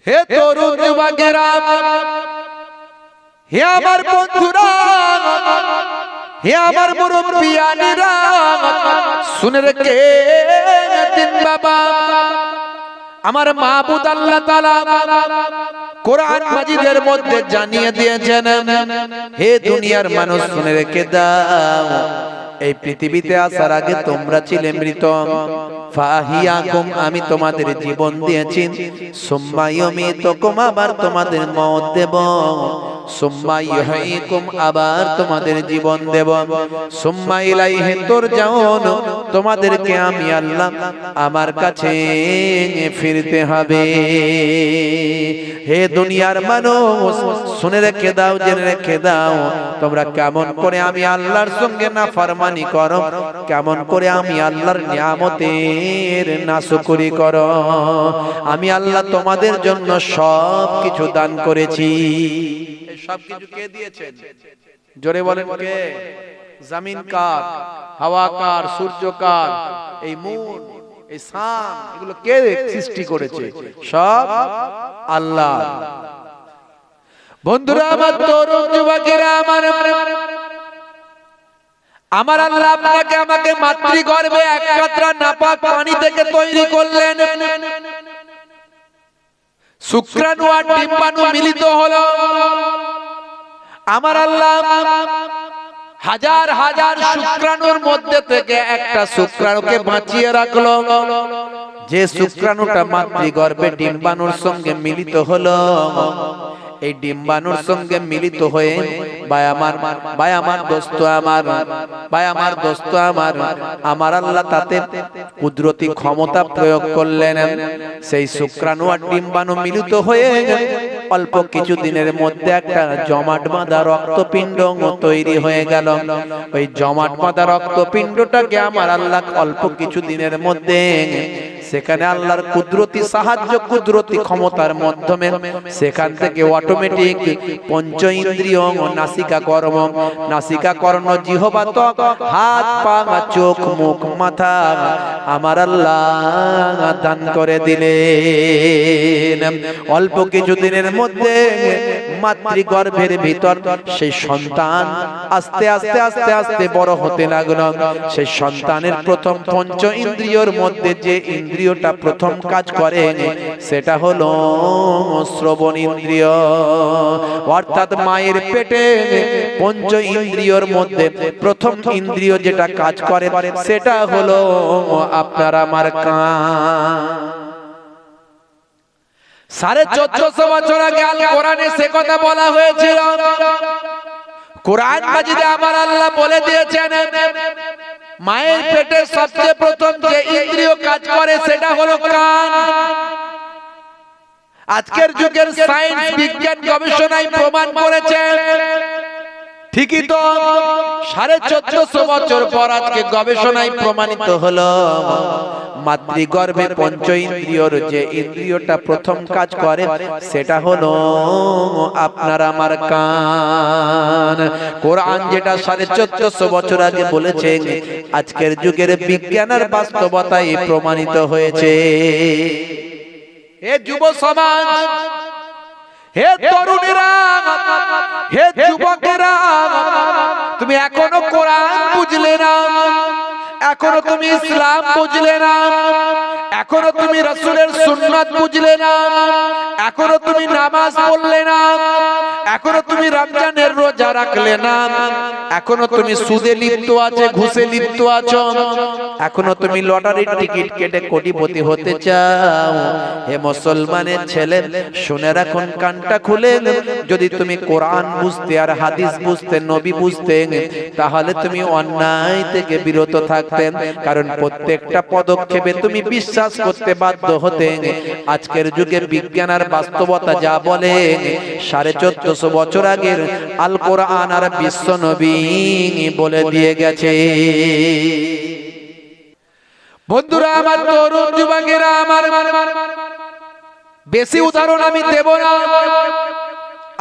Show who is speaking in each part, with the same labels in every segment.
Speaker 1: হে তরুণ যুবকেরা, হে আমার বন্ধুরা, হে আমার মুরব্বিয়ানিরা, শুনে রেখে দিন বাবা, আমার মাবুদ আল্লাহ তাআলা কোরআন মাজিদের মধ্যে জানিয়ে দিয়েছেন, হে দুনিয়ার মানুষ শুনে রেখে দাও, এই পৃথিবীতে আসার আগে তোমরা ছিলে মৃত, ফাহিয়াকুম আমি তোমাদের জীবন দিয়েছি, সুম্মা ইউমীতুকুম আবার তোমাদের মওত দেব, সুম্মা ইউহয়িকুম আবার তোমাদের জীবন দেব, সুম্মা ইলাইহি তুরজাউন তোমাদেরকে আমি আল্লাহ আমার কাছে ফিরতে হবে। হে দুনিয়ার মানুষ শুনে রেখে দাও, জেনে রেখে দাও, তোমরা কেমন করে আমি আল্লাহর সঙ্গে নাফরমানি করো, কেমন করে আমি আল্লাহর নিয়ামতের নাশকরি করো। আমি আল্লাহ তোমাদের জন্য সব কিছু দান করেছি। সব কিছু কে দিয়েছেন? জোরে বলেন কে? জমিন কার, হাওয়া কার, সূর্য কার, এই মুন, এই সান, এগুলো কে সৃষ্টি করেছে? সব আল্লাহ। বন্ধুরা আমার, তরুণ যুবকেরা আমার, আমার আল্লাহ আপনাকে আমাকে মাতৃগর্ভে এক কাতরা নাপাক পানি থেকে তৈরি করলেন, শুক্রাণু আর ডিম্বাণু মিলিত হলো। আমার আল্লাহ হাজার হাজার শুক্রাণুর মধ্যে থেকে একটা শুক্রাণুকে বাঁচিয়ে রাখলো, যে শুক্রাণুটা মাতৃগর্ভে ডিম্বাণুর সঙ্গে মিলিত হলো। এই ডিম্বাণুর সঙ্গে মিলিত হয়ে আমার দোস্ত আমার আল্লাহ তাতে কুদরতি ক্ষমতা প্রয়োগ করলেন। সেই শুক্রাণু আর ডিম্বাণু মিলিত হয়ে অল্প কিছু দিনের মধ্যে একটা জমাট বাঁধা রক্তপিণ্ড তৈরি হয়ে গেল। ওই জমাট বাঁধা রক্তপিণ্ডটাকে আমার আল্লাহ অল্প কিছু দিনের মধ্যে সেখানে আল্লাহর কুদরতি সাহায্য, কুদরতি ক্ষমতার মাধ্যমে সেখান থেকে অটোমেটিক পঞ্চ ইন্দ্রিয়, নাসিকা কর্ণ, জিহ্বা, ত্বক, হাত পা, চোখ, মুখ, মাথা আমার আল্লাহ দান করে দিলেন। অল্প কিছু দিনের মধ্যে মাতৃগর্ভের ভিতর সেই সন্তান আস্তে আস্তে আস্তে আস্তে বড় হতে লাগলো। সেই সন্তানের প্রথম পঞ্চ ইন্দ্রিয়র মধ্যে যে ইন্দ্রিয়টা প্রথম কাজ করে সেটা হলো শ্রবণ ইন্দ্রিয়। অর্থাৎ মায়ের পেটে পঞ্চ ইন্দ্রিয়র মধ্যে প্রথম ইন্দ্রিয় যেটা কাজ করে সেটা হলো আপনার আমার কান। 1450 বছর আগে আল কোরআনে সে কথা বলা হয়েছিল। কোরআন মাজিদে আমার আল্লাহ বলে দিয়েছেন, মায়ের পেটে সবচেয়ে প্রথম যে ইন্দ্রিয় কাজ করে সেটা হলো কান। আজকের যুগের সায়েন্স, বিজ্ঞান, গবেষণায় প্রমাণ করেছে, ঠিকই তো। 1450 বছর পর আজকে গবেষণায় প্রমাণিত হলো মাতৃগর্ভে পঞ্চ ইন্দ্রিয়র যে ইন্দ্রিয়টা প্রথম কাজ করে সেটা হলো আপনার আমার কান। কোরআন যেটা 1450 বছর আগে বলেছে, আজকের যুগের বিজ্ঞান আর বাস্তবতায় প্রমাণিত হয়েছে। হে যুব সমাজ, হে তরুণেরা, হে যুবকেরা, তুমি এখনো কোরআন বুঝলে না, এখনো তুমি ইসলাম বুঝলে না, এখনো তুমি রাসূলের সুন্নাত বুঝলে না, এখনো তুমি নামাজ পড়লে না, এখনো তুমি রমজানের রোজা রাখলে না, এখনো তুমি সুদে লিপ্ত আছো, ঘুষে লিপ্ত আছো, এখনো তুমি লটারির টিকিট কেটে কোটিপতি হতে চাও। হে মুসলমানের ছেলে, শুনে রাখুন, কানটা খুলে, যদি তুমি কোরআন বুঝতে আর হাদিস বুঝতে, নবী বুঝতে, তাহলে তুমি অন্যায় থেকে বিরত থাকতে। কারণ প্রত্যেকটা পদক্ষেপে তুমি বিশ্বাস করতে বাধ্য হতে। আজকের যুগে বিজ্ঞান আর বাস্তবতা যা বলে, 1450 বছর আগের আল কোরআন আর বিশ্ব নবী বলে দিয়ে গেছে। বন্ধুরা আমার, তরুণ যুবকেরা আমার, বেশি উদাহরণ আমি দেব না,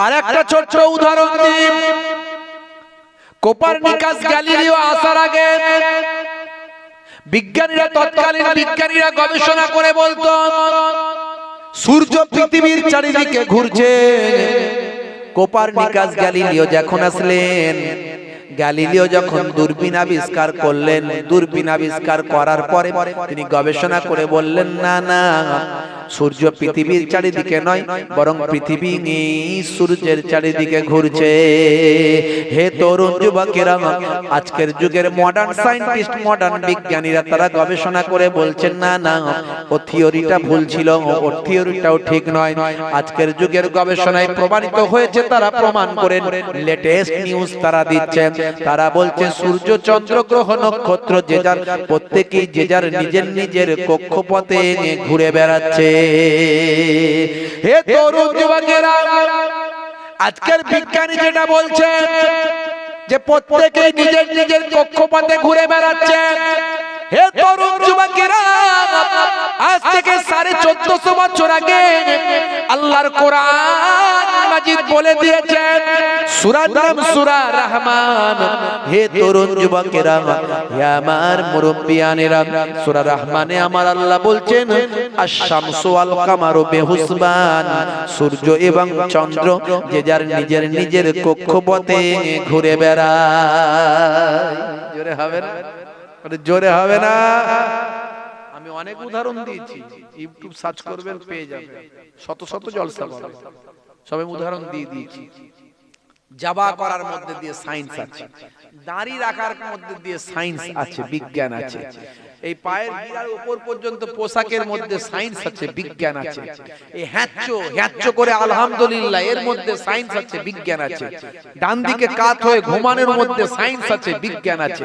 Speaker 1: আর একটা ছোট্ট উদাহরণ দিই। কোপারনিকাস, গ্যালিলিও আসার আগে বিজ্ঞানীরা, তৎকালীন বিজ্ঞানীরা গবেষণা করে বলতো সূর্য পৃথিবীর চারিদিকে ঘুরছে। কোপারনিকাস গ্যালিলিও যখন আসলেন, গ্যালিলিও যখন দূরবীন আবিষ্কার করলেন, দূরবীন আবিষ্কার করার পরে তিনি গবেষণা করে বললেন, না না, সূর্য পৃথিবীর চারিদিকে নয়, বরং পৃথিবী সূর্যের চারিদিকে ঘুরছে। হে তরুণ যুবকেরা, আজকের যুগের মডার্ন সায়েন্টিস্ট, মডার্ন বিজ্ঞানীরা তারা গবেষণা করে বলছেন, না না, ও থিওরিটা ভুল ছিল, ও থিওরিটাও ঠিক নয়। আজকের যুগের গবেষণায় প্রমাণিত হয়েছে, তারা প্রমাণ করেন, লেটেস্ট নিউজ তারা দিচ্ছেন। তারা বলছে সূর্য, চন্দ্র, গ্রহ, নক্ষত্র যে যার প্রত্যেকেই যে যার নিজের নিজের কক্ষপথে ঘুরে বেড়াচ্ছে। হে তরুণ যুবকেরা, আজকের বিজ্ঞানী যেটা বলছে যে প্রত্যেকেই নিজের নিজের কক্ষপথে ঘুরে বেড়াচ্ছে, হে তরুণ যুবকেরা, আজ থেকে 1450 বছর আগে আল্লাহর কোরআন মাজিদ বলে দিয়েছেন, সূরার নাম সূরা রহমান। হে তরুণ যুবকেরা, হে আমার মুরব্বিয়ানেরা, সূরা রহমানে আমার আল্লাহ বলছেন, আশ-শামসু ওয়াল কামারু বিহুসবান, সূর্য এবং চন্দ্র যে যার নিজের নিজের কক্ষপথে ঘুরে বেড়ায়। জোরে হবে না? জোরে হবে না? আমি অনেক উদাহরণ দিয়েছি, ইউটিউব সার্চ করবেন পেয়ে যাবেন, শত শত জলসা পাবেন, সবে উদাহরণ দিয়ে দিয়েছি। জাবা করার মধ্যে দিয়ে সায়েন্স আছে, দাড়ি রাখার মধ্যে দিয়ে সায়েন্স আছে, বিজ্ঞান আছে। এই পায়ের গিরার উপর পর্যন্ত পোশাকের মধ্যে সায়েন্স আছে, বিজ্ঞান আছে। এই হ্যাচ্চো করে আলহামদুলিল্লাহ, এর মধ্যে সায়েন্স আছে, বিজ্ঞান আছে। ডান দিকে কাত হয়ে ঘুমানোর মধ্যে সায়েন্স আছে, বিজ্ঞান আছে।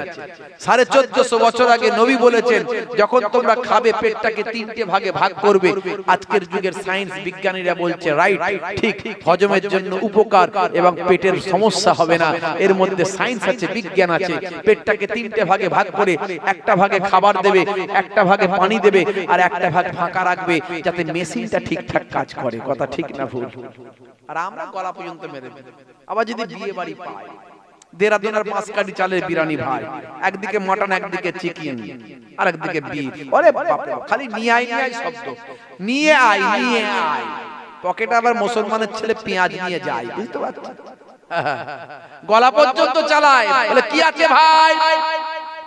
Speaker 1: 1450 বছর আগে নবী বলেছেন, যখন তোমরা খাবে পেটটাকে 3টে ভাগে ভাগ করবে। আজকের যুগের সায়েন্স বিজ্ঞানীরা বলছে রাইট, ঠিক, হজমের জন্য উপকার এবং পেটের সমস্যা হবে না। এর মধ্যে সায়েন্স আছে, বিজ্ঞান আছে। পেটটাকে 3টে ভাগে ভাগ করে একটা ভাগে খাবার দেবে, একটা ভাগে পানি দেবে, আর একটা ভাগ ফাঁকা রাখবে, যাতে মেশিনটা ঠিকঠাক কাজ করে। কথা ঠিক না ভুল? আর আমরা গলা পর্যন্ত মেরে দেব। আবার যদি বিয়ে বাড়ি পাই, দেরাদুনের 5 কাঠি চালের বিরিয়ানি ভাই, একদিকে মটন, একদিকে চিকেন, আর একদিকে বিফ। আরে বাপ রে, খালি নিয়ে আই শব্দ, নিয়ে আই, নিয়ে আই। পকেটে আবার মুসলমানের ছেলে পেঁয়াজ নিয়ে যায়, বুঝতে পারছেন? গলা পর্যন্ত চালায়, বলে কি আছে ভাই?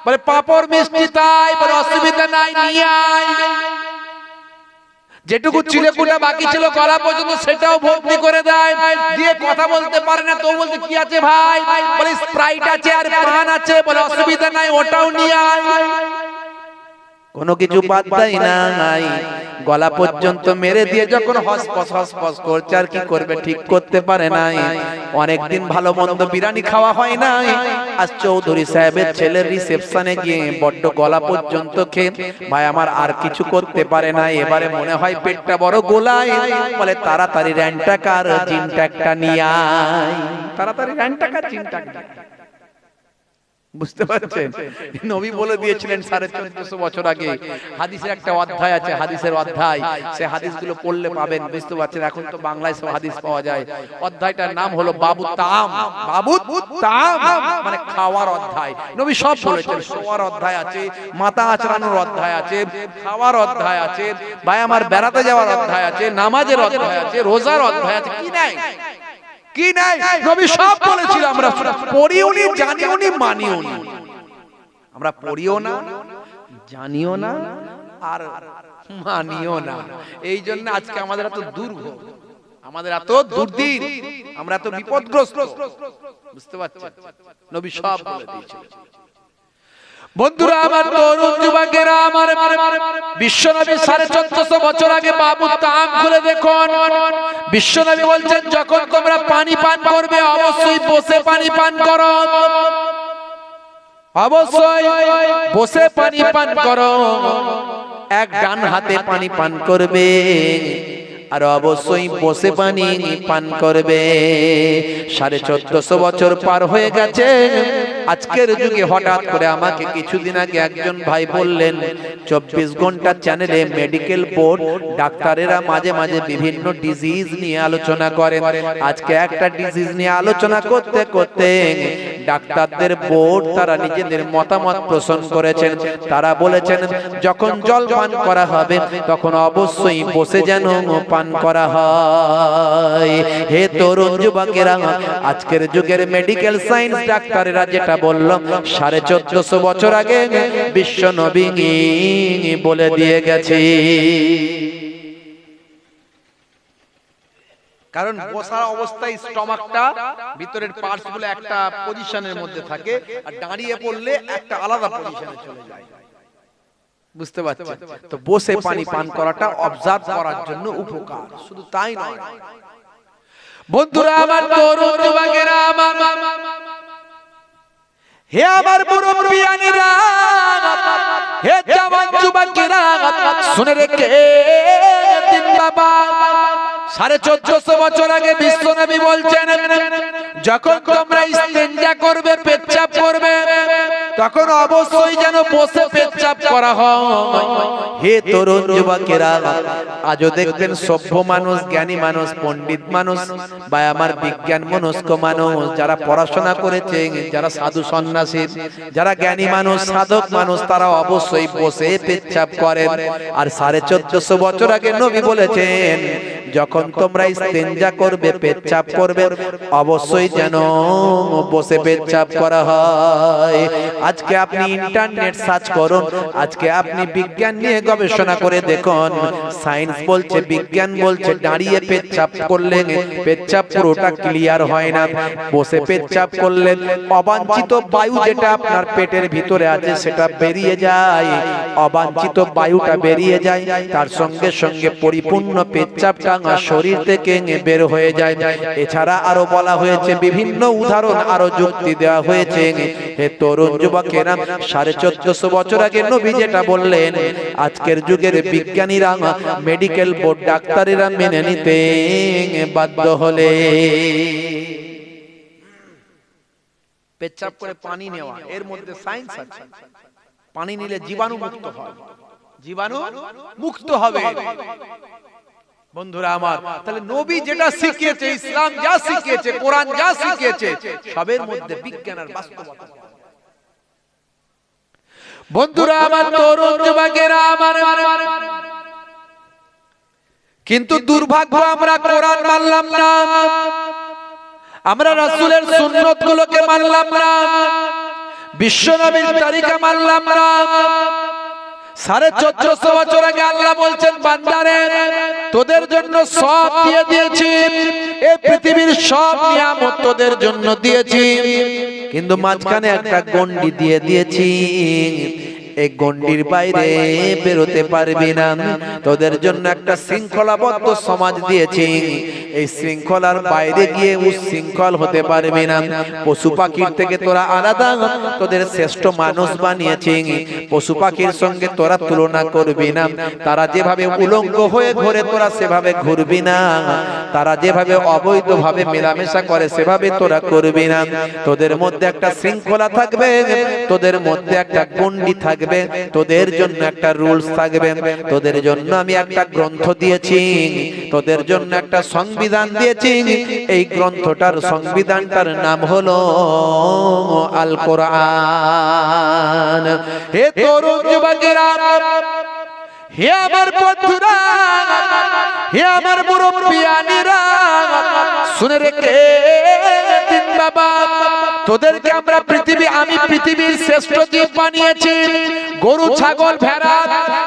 Speaker 1: বলে পাপড় মিষ্টি তাই, বলে অসুবিধা নাই, নিয়ে আয়। যেটুকু চিলেকুটা বাকি ছিল গলা পর্যন্ত সেটাও ভর্তি করে দেয়, দিয়ে কথা বলতে পারে না, তো বলতে কি আছে ভাই? বলে স্প্রাইট আছে আর পান আছে, বলে অসুবিধা নাই, ওটাও নিয়ে আয়। কোনো কিছু বাদ দেয় নাই, গলা পর্যন্ত মেরে দিয়ে যখন হসপস করছে, আর কি করবে, ঠিক করতে পারে নাই। অনেকদিন ভালো মন্দ বিরিয়ানি খাওয়া হয় নাই, আজ চৌধুরী সাহেবের ছেলের রিসেপশনে গিয়ে বড্ড গলা পর্যন্ত খেয়ে ভাই আমার আর কিছু করতে পারে না। এবারে মনে হয় পেটটা বড় গোলায়, বলে তাড়াতাড়ি রেন্টাকার জিনটাকটা নিয়ে আয়, তাড়াতাড়ি রেন্টাকার জিনটাকটা। বুঝতে পারছেন? নবী বলে দিয়েছিলেন 1450 বছর আগে। হাদিসের একটা অধ্যায় আছে, হাদিসের অধ্যায়, সে হাদিসগুলো পড়লে পাবেন। বুঝতে পারছেন? এখন তো বাংলায় সব হাদিস পাওয়া যায়। অধ্যায়টার নাম হলো বাবু তাম। বাবু তাম মানে খাওয়ার অধ্যায়। নবী সব বলেছেন। শোয়ার অধ্যায় আছে, মাথা আঁচড়ানোর অধ্যায় আছে, খাওয়ার অধ্যায় আছে, ভাই আমার বেড়াতে যাওয়ার অধ্যায় আছে, নামাজের অধ্যায় আছে, রোজার অধ্যায় আছে। কি নাই? কি নাই? নবী সব বলেছিল। আমরা পড়িও নি, জানিও নি, মানিও নি। আমরা পড়িও না, জানিও না, আর মানিও না। এই জন্য আজকে আমাদের এত দুর্ভোগ, আমাদের এত দুর্দিন, আমরা এত বিপদগ্রস্ত। বুঝতে পারছেন? নবী সব বলে দিয়েছিল। বন্ধুরা আমার, তরুণ যুবকেরা আমার, বিশ্বনবী 1450 বছর আগে বাবু তাম খুলে দেখুন। বিশ্বনবী বলছেন, যখন তোমরা পানি পান করবে অবশ্যই বসে পানি পান করো, অবশ্যই বসে পানি পান করো। এক ডান হাতে পানি পান করবে, আর অবশ্যই বসে পানি পান করবে। 1450 বছর পার হয়ে গেছে। আজকের যুগে হঠাৎ করে আমাকে কিছুদিন আগে একজন ভাই বললেন, 24 ঘন্টা চ্যানেলে মেডিকেল বোর্ড ডাক্তারেরা মাঝে মাঝে বিভিন্ন ডিজিজ নিয়ে আলোচনা করেন। আজকে একটা ডিজিজ নিয়ে আলোচনা করতে করতে ডাক্তারদের বোর্ড তারা নিজেদের মতামত পোষণ করেছেন। তারা বলেছেন যখন জল পান করা হবে তখন অবশ্যই বসে যেন পান করা হয়। হে তরুণ যুবকেরা, আজকের যুগের মেডিকেল সায়েন্স ডাক্তারেরা যেটা বলল 1450 বছর আগে বিশ্ব নবী বলে দিয়ে গেছে।
Speaker 2: কারণ বসা অবস্থায় স্টমাকটা ভিতরের পার্টস গুলো একটা পজিশনের মধ্যে থাকে, আর দাঁড়িয়ে পড়লে একটা আলাদা পজিশনে চলে যায়। বুঝতে পারছেন তো? বসে পানি পান করাটা অবজার্ভ করার জন্য উপকার, শুধু তাই নয়।
Speaker 1: বন্ধুরা আমার, তরুণ যুবকেরা আমার, হে আমার মুরব্বিয়ানেরা, হে জওয়ান যুবকেরা, শুনে রেখে দিন বাবা, 1450 বছর আগে বিশ্বনবী বলছেন যখন তোমরা ইস্তেঞ্জা করবে, পেচ্ছাপ করবে, তখন অবশ্যই যেন বসে পেচ্ছাপ করা হয়। হে তরুণ যুবকেরা, আজও দেখবেন সভ্য মানুষ, জ্ঞানী মানুষ, পণ্ডিত মানুষ বা আমার বিজ্ঞান মনস্ক মানুষ যারা পড়াশোনা করেছে, যারা সাধু সন্ন্যাসী, যারা জ্ঞানী মানুষ, সাধক মানুষ, তারা অবশ্যই বসে পেচ্ছাপ করেন। আর 1450 বছর আগে নবী বলেছেন যখন তোমরা ইস্তেঞ্জা করবে, পেচ্ছাপ করবে, অবশ্যই যেন বসে পেচ্ছাপ করা হয়। আজকে আপনি ইন্টারনেট সার্চ করুন, আজকে আপনি বিজ্ঞান নিয়ে গবেষণা করে দেখুন, সায়েন্স বলছে, বিজ্ঞান বলছে দাঁড়িয়ে পেচ্ছাপ করলে পেচ্ছাপ পুরোটা ক্লিয়ার হয় না। বসে পেচ্ছাপ করলে অবাঞ্ছিত বায়ু যেটা আপনার পেটের ভিতরে আছে সেটা বেরিয়ে যায়, অবাঞ্ছিত বায়ুটা বেরিয়ে যায়, তার সঙ্গে সঙ্গে পরিপূর্ণ পেচ্ছাপটা শরীর থেকে বের হয়ে যায়। এছাড়া আরো বলা হয়েছে, বিভিন্ন উদাহরণ আরো যুক্তি দেওয়া হয়েছে। হে তরুণ যুবকেরা, 1450 বছর আগে নবী যেটা বললেন আজকের যুগের বিজ্ঞানীরা, মেডিকেল বোর্ড ডাক্তারেরা মেনে নিতে বাধ্য হলে।
Speaker 2: পেচ্ছাপ করে পানি নেওয়া, এর মধ্যে সায়েন্স আছে। পানি নিলে জীবাণু মুক্ত হয়, জীবাণু মুক্ত হবে। বন্ধুরা আমার, তাহলে নবী যেটা শিখিয়েছে, ইসলাম যা শিখিয়েছে, কোরআন যা শিখিয়েছে, সবের মধ্যে বিজ্ঞান আর বাস্তবতা।
Speaker 1: বন্ধুরা আমার, তরুণ যুবকেরা আমার, কিন্তু দুর্ভাগ্য আমরা কোরআন মানলাম না, আমরা রাসূলের সুন্নাত গুলোকে মানলাম না, বিশ্বনবীর তরিকা মানলাম না। 1450 বছর আগে আল্লাহ বলছেন বান্দারে তোদের জন্য সব দিয়ে দিয়েছি, এই পৃথিবীর সব নিয়ামত তোদের জন্য দিয়েছি, কিন্তু মাঝখানে একটা গণ্ডি দিয়ে দিয়েছি, এই গণ্ডির বাইরে বেরোতে পারবি না। তোদের জন্য একটা শৃঙ্খলাবদ্ধ সমাজ দিয়েছি, এই শৃঙ্খলার বাইরে গিয়ে উচ্ছৃঙ্খল হতে পারবি না। পশু পাখির থেকে তোরা আলাদা, তোদের শ্রেষ্ঠ মানুষ বানিয়েছি, পশু পাখির সঙ্গে তোরা তুলনা করবি না। তারা যেভাবে উলঙ্গ হয়ে ঘোরে তোরা সেভাবে ঘুরবি না, তারা যেভাবে অবৈধভাবে মেলামেশা করে সেভাবে তোরা করবি না। তোদের মধ্যে একটা শৃঙ্খলা থাকবে, তোদের মধ্যে একটা গণ্ডি থাকবে, তোদের জন্য একটা রুলস থাকবে। তোদের জন্য আমি একটা গ্রন্থ দিয়েছি, তোদের জন্য একটা সংবিধান দিয়েছি, এই গ্রন্থটার সংবিধানটার নাম হলো আল কোরআন। হে তরুণ যুবকেরা, হে আমার বন্ধুরা, হে আমার মুরব্বিয়ানেরা, শুনে রেখে দিন বাবা, তোদেরকে আমরা আমি পৃথিবীর শ্রেষ্ঠ জীব বানিয়েছি। গরু, ছাগল, ভেড়া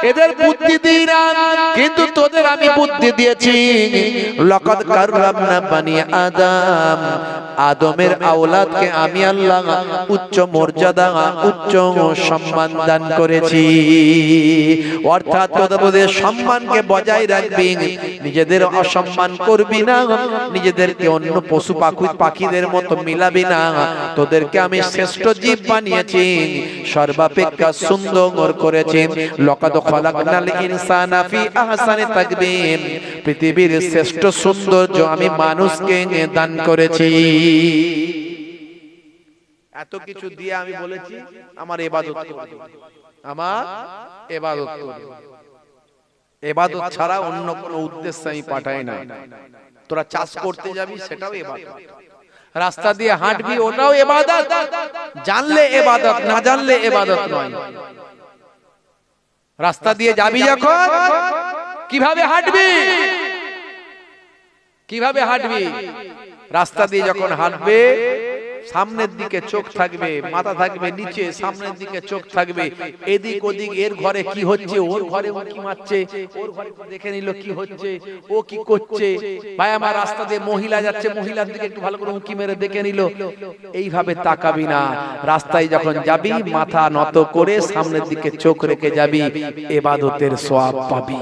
Speaker 1: এদের বুদ্ধি দিই না, কিন্তু তোদের আমি বুদ্ধি দিয়েছি। লাকাদ কাররামনা বানি আদম, আদমের আওলাদকে আমি আল্লাহ উচ্চ মর্যাদা, উচ্চ সম্মান দান করেছি। অর্থাৎ তোদের সম্মানকে বজায় রাখবি, নিজেদের অসম্মান করবি না, নিজেদেরকে অন্য পশু পাখিদের মতো মিলাবি না। তোদেরকে আমি শ্রেষ্ঠ জীব বানিয়েছি, সর্বাপেক্ষা সুন্দর করেছি। লাকাদ খালাকনাল ইনসানা ফি আহসানি তাকবীম, পৃথিবীর শ্রেষ্ঠ সৌন্দর্য আমি মানুষকে দান করেছি।
Speaker 2: এত কিছু দিয়ে আমি বলেছি আমার ইবাদত করবে, আমার ইবাদত করবে। ইবাদত ছাড়া অন্য কোনো উদ্দেশ্য আমি পাঠাই না। তোরা চাষ করতে যাবি সেটাও ইবাদত, রাস্তা দিয়ে হাঁটবি, ওটাও ইবাদত। জানলে ইবাদত, না জানলে ইবাদত নয়। রাস্তা দিয়ে যাবি যখন, কিভাবে হাঁটবি? কিভাবে হাঁটবি? রাস্তা দিয়ে যখন হাঁটবে, সামনের দিকে চোখ থাকবে, মাথা থাকবে নিচে, সামনের দিকে চোখ থাকবে, এদিক ওদিক, এর ঘরে কি হচ্ছে, ওর ঘরে ও কি মারছে, ওর ঘরে দেখে নিল কি হচ্ছে, ও কি করছে। ভাই আমার, রাস্তা দিয়ে মহিলা যাচ্ছে, মহিলার দিকে একটু ভালো করে উঁকি মেরে দেখে নিল। এইভাবে তাকাবি না। রাস্তায় যখন যাবি, মাথা নত করে সামনের দিকে চোখ রেখে যাবি, ইবাদতের সওয়াব পাবি।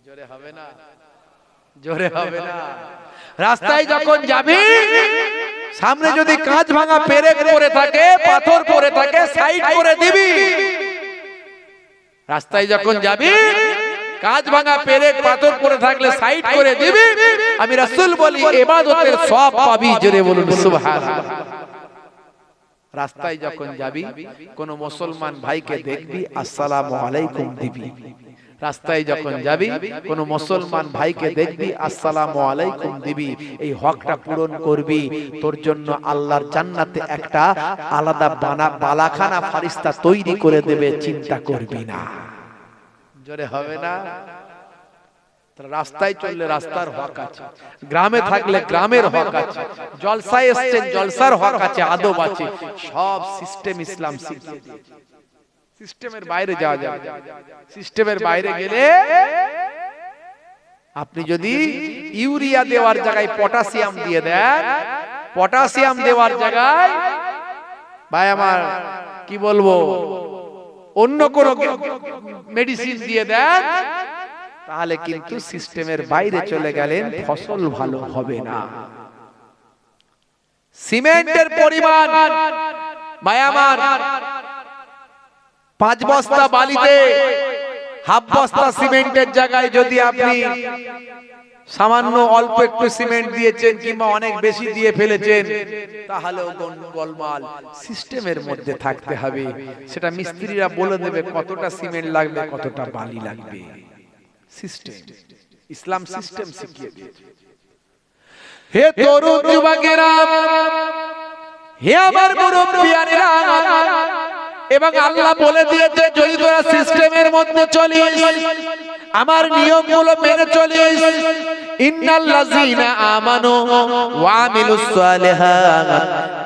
Speaker 2: জোরে হবে না? জোরে হবে না? রাস্তায় যখন যাবি, সামনে যদি কাঁচ ভাঙা পেরেক পড়ে থাকে, পাথর পড়ে থাকে, সাইড করে দিবি। রাস্তায় যখন যাবি, কাঁচ ভাঙা পেরেক পাথর পড়ে থাকলে সাইড করে দিবি। আমি রাসূল বলি, ইবাদতের সওয়াব পাবি। জোরে বলুন সুবহানাল্লাহ। রাস্তায় যখন যাবি, কোন মুসলমান ভাইকে দেখবি, আসসালামু আলাইকুম দিবি। রাস্তায় যখন যাবি, কোন মুসলমান ভাইকে দেখবি, আসসালামু আলাইকুম দিবি। এই হকটা পূরণ করবি, তোর জন্য আল্লাহর জান্নাতে একটা আলাদা বালাখানা ফেরেশতা তৈরি করে দেবে, চিন্তা করবি না। জোরে হবে না? রাস্তায় চললে রাস্তার হক আছে, গ্রামে থাকলে গ্রামের হক আছে, জলসায় এসেছেন জলসার হক আছে, আদব আছে। সব সিস্টেম ইসলাম শিখিয়ে দিয়েছে। সিস্টেমের বাইরে যাওয়া যাবে। সিস্টেমের বাইরে গেলে আপনি যদি ইউরিয়া দেওয়ার জায়গায় পটাশিয়াম দিয়ে দেন, পটাশিয়াম দেওয়ার জায়গায় ভাই আমার কি বলবো, অন্য কোন মেডিসিন দিয়ে দেন, তাহলে কিন্তু সিস্টেমের বাইরে চলে গেলেন, ফসল ভালো হবে না। সিমেন্টের পরিমাণ ভাই আমার 5 বস্তা বালিতে হাফ বস্তা সিমেন্টের জায়গায় যদি আপনি সামান্য অল্প একটু সিমেন্ট দিয়েছেন কিংবা অনেক বেশি দিয়ে ফেলেছেন, তাহলেও গোলমাল। সিস্টেমের মধ্যে থাকতে হবে। সেটা মিস্ত্রিরা বলে দেবে কতটা সিমেন্ট লাগবে, কতটা বালি লাগবে। সিস্টেম, ইসলাম সিস্টেম শিখিয়ে দিয়েছে। হে তরুণ যুবকেরা, হে আমার মুরব্বিয়ানেরা, এবং আল্লাহ বলে দিয়েছে, যদি তোরা সিস্টেমের মধ্যে চলিস, আমার নিয়মগুলো মেনে চলিস, ইন্নাল্লাযীনা আমানু ওয়া আমিলুস সালিহাত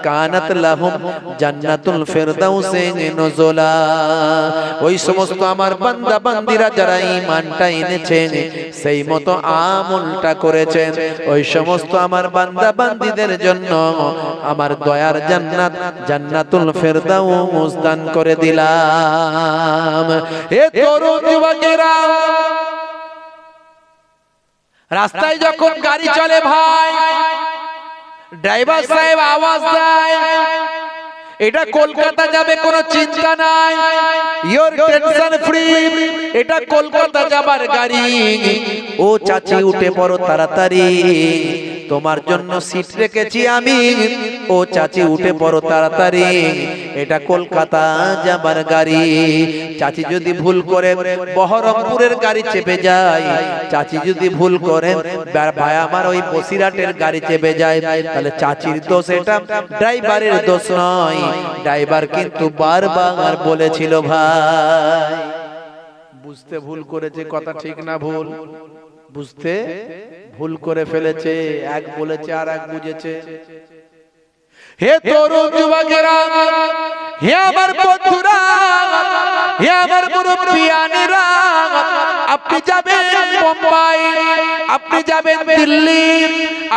Speaker 2: কানাত লাহুম জান্নাতুল ফিরদাউসি নুজুলা। ওই সমস্ত আমার বান্দা বান্দিরা যারা ঈমানটা এনেছেন, সেই মতো আমলটা করেছেন, ওই সমস্ত আমার বান্দা বান্দিদের জন্য আমার দয়ার জান্নাত, জান্নাতুল ফিরদাউস দান করে দিলাম। হে তরুণ যুবকেরা, রাস্তায় যখন গাড়ি চলে ভাই, ড্রাইভার সাহেব আওয়াজ দেয়, এটা কলকাতা যাবে, কোনো চিন্তা নাই, ইওর টেনশন ফ্রি, এটা কলকাতা যাবার গাড়ি। ও চাচি উঠে পড়ো তাড়াতাড়ি, তোমার জন্য সিট রেখেছি আমি। ও চাচি উঠে পড়ো তাড়াতাড়ি, এটা কলকাতা যাবার গাড়ি। চাচি যদি ভুল করে বহরমপুরের গাড়ি চেপে যায়, চাচি যদি ভুল করে ভাই আমার ওই বসিরহাটের গাড়ি চেপে যায়, তাহলে চাচির দোষ, এটা ড্রাইভারের দোষ নয়। ড্রাইভার কিন্তু বারবার বলেছিল ভাই, বুঝতে ভুল করেছে, কথা ঠিক না ভুল, বুঝতে ভুল করে ফেলেছে, এক বলেছে আর এক বুঝেছে। হে তরুণ যুবকেরা, হে আমার বন্ধুরা, হে আমার মুরব্বিয়ানেরা, আপনি যাবেন মুম্বাই, আপনি যাবেন দিল্লি,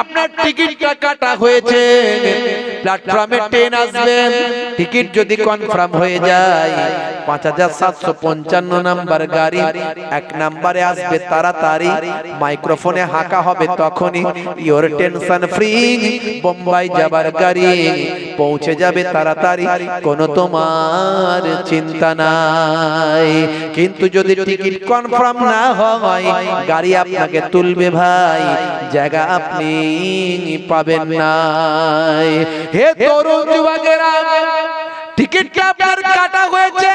Speaker 2: আপনার টিকিটটা কাটা হয়েছে, প্ল্যাটফর্মে ট্রেন আসবেন, টিকিট যদি কনফার্ম হয়ে যায়, 5755 নাম্বার গাড়ি 1 নম্বরে আসবে তাড়াতাড়ি, মাইক্রোফোনে হাঁকা হবে তখনই, ইওর টেনশন ফ্রি, বোম্বাই যাবার গাড়ি পৌঁছে যাবে তাড়াতাড়ি, কোনো তোমার চিন্তা নাই। কিন্তু যদি টিকিট কনফার্ম না হয়, গাড়ি আপনাকে তুলবে ভাই, জায়গা আপনি পাবেন না। হে তরুণ যুবকেরা, টিকিটটা আপনার কাটা হয়েছে,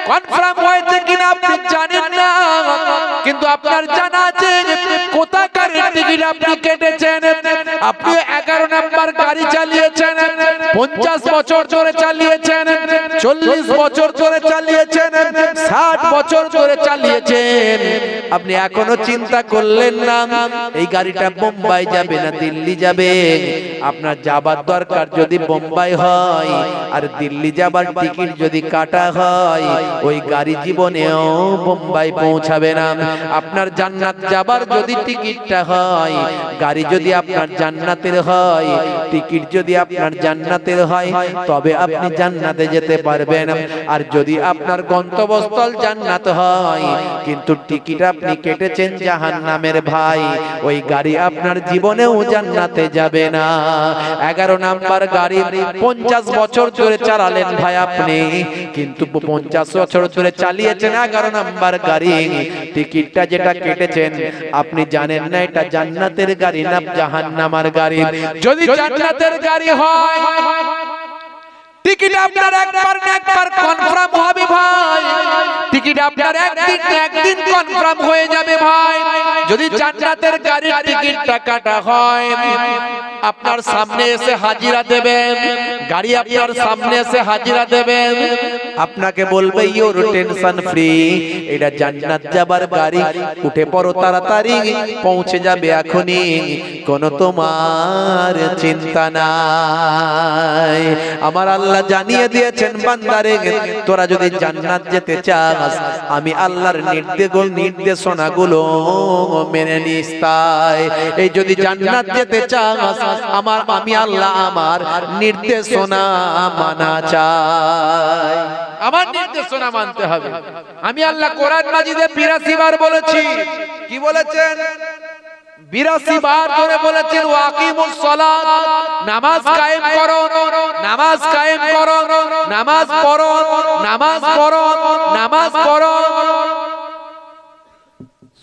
Speaker 2: কনফার্ম হয়েছে কিনা আপনি জানেন না, কিন্তু আপনার জানা আছে কোথাকার টিকিট আপনি কেটেছেন। আপনি 11
Speaker 1: 50 বছর ধরে চালিয়েছেন, 40 বছর ধরে চালিয়েছেন, 60 বছর ধরে চালিয়েছেন, আপনি এখনো চিন্তা করলেন না এই গাড়িটা বোম্বাই যাবে না দিল্লি যাবে? আপনার যাবার দরকার যদি বোম্বাই হয় আর দিল্লি যাবার টিকিট যদি কাটা হয়, ওই গাড়ি জীবনেও বোম্বাই পৌঁছাবে না। আপনার জান্নাত যাবার যদি টিকিটটা হয়, গাড়ি যদি আপনার জান্নাতের হয়, টিকিট যদি আপনার জান্নাতের হয়, তবে আপনি জান্নাতে যেতে পারবেন। আর যদি আপনার গন্তব্যস্থল জান্নাত হয় কিন্তু টিকিট আপনি কেটেছেন জাহান্নামের ভাই, ওই গাড়ি আপনার জীবনেও জান্নাতে যাবে না। 11 নাম্বার গাড়ি 50 বছর ধরে চালালেন ভাই আপনি, কিন্তু 50 বছর ধরে চালিয়েছেন 11 নাম্বার গাড়ি, টিকিটটা যেটা কেটেছেন আপনি জানেন না এটা জান্নাতের গাড়ি না জাহান্নামের গাড়ি। যদি জান্নাতের গাড়ি হয়, টিকিট আপনার একবার না একবার কনফার্ম হবে ভাই, টিকিট আপনার একদিন কনফার্ম হয়ে যাবে ভাই। যদি জান্নাতের গাড়ির টিকিটটা কাটা হয়, আপনার সামনে এসে হাজিরা দেবেন, গাড়ি আপনার সামনে এসে হাজিরা দেবেন, আপনাকে বলবে ইওর টেনশন ফ্রি, এটা জান্নাত যাবার গাড়ি, উঠে পড়ো তাড়াতাড়ি, পৌঁছে যাবে এখনই, কোনো তোমার চিন্তা নাই। আমার আল্লাহ জানিয়ে দিয়েছেন বান্দারে, তোরা যদি জান্নাত যেতে চাস আমি আল্লাহর নির্দেশনাগুলো মেনে নিস। তাই এই যদি জান্নাত যেতে চাস আমি আল্লাহ আমার নির্দেশনা মানা চাই, আমার নির্দেশনা মানতে হবে। আমি আল্লাহ কোরআন মাজিদে 82 বার বলেছি। কি বলেছেন? 82 বার ধরে বলেছেন ওয়াকিমুস সালাত, নামাজ কায়েম করো, নামাজ কায়েম করো, নামাজ পড়ো, নামাজ পড়ো, নামাজ পড়ো।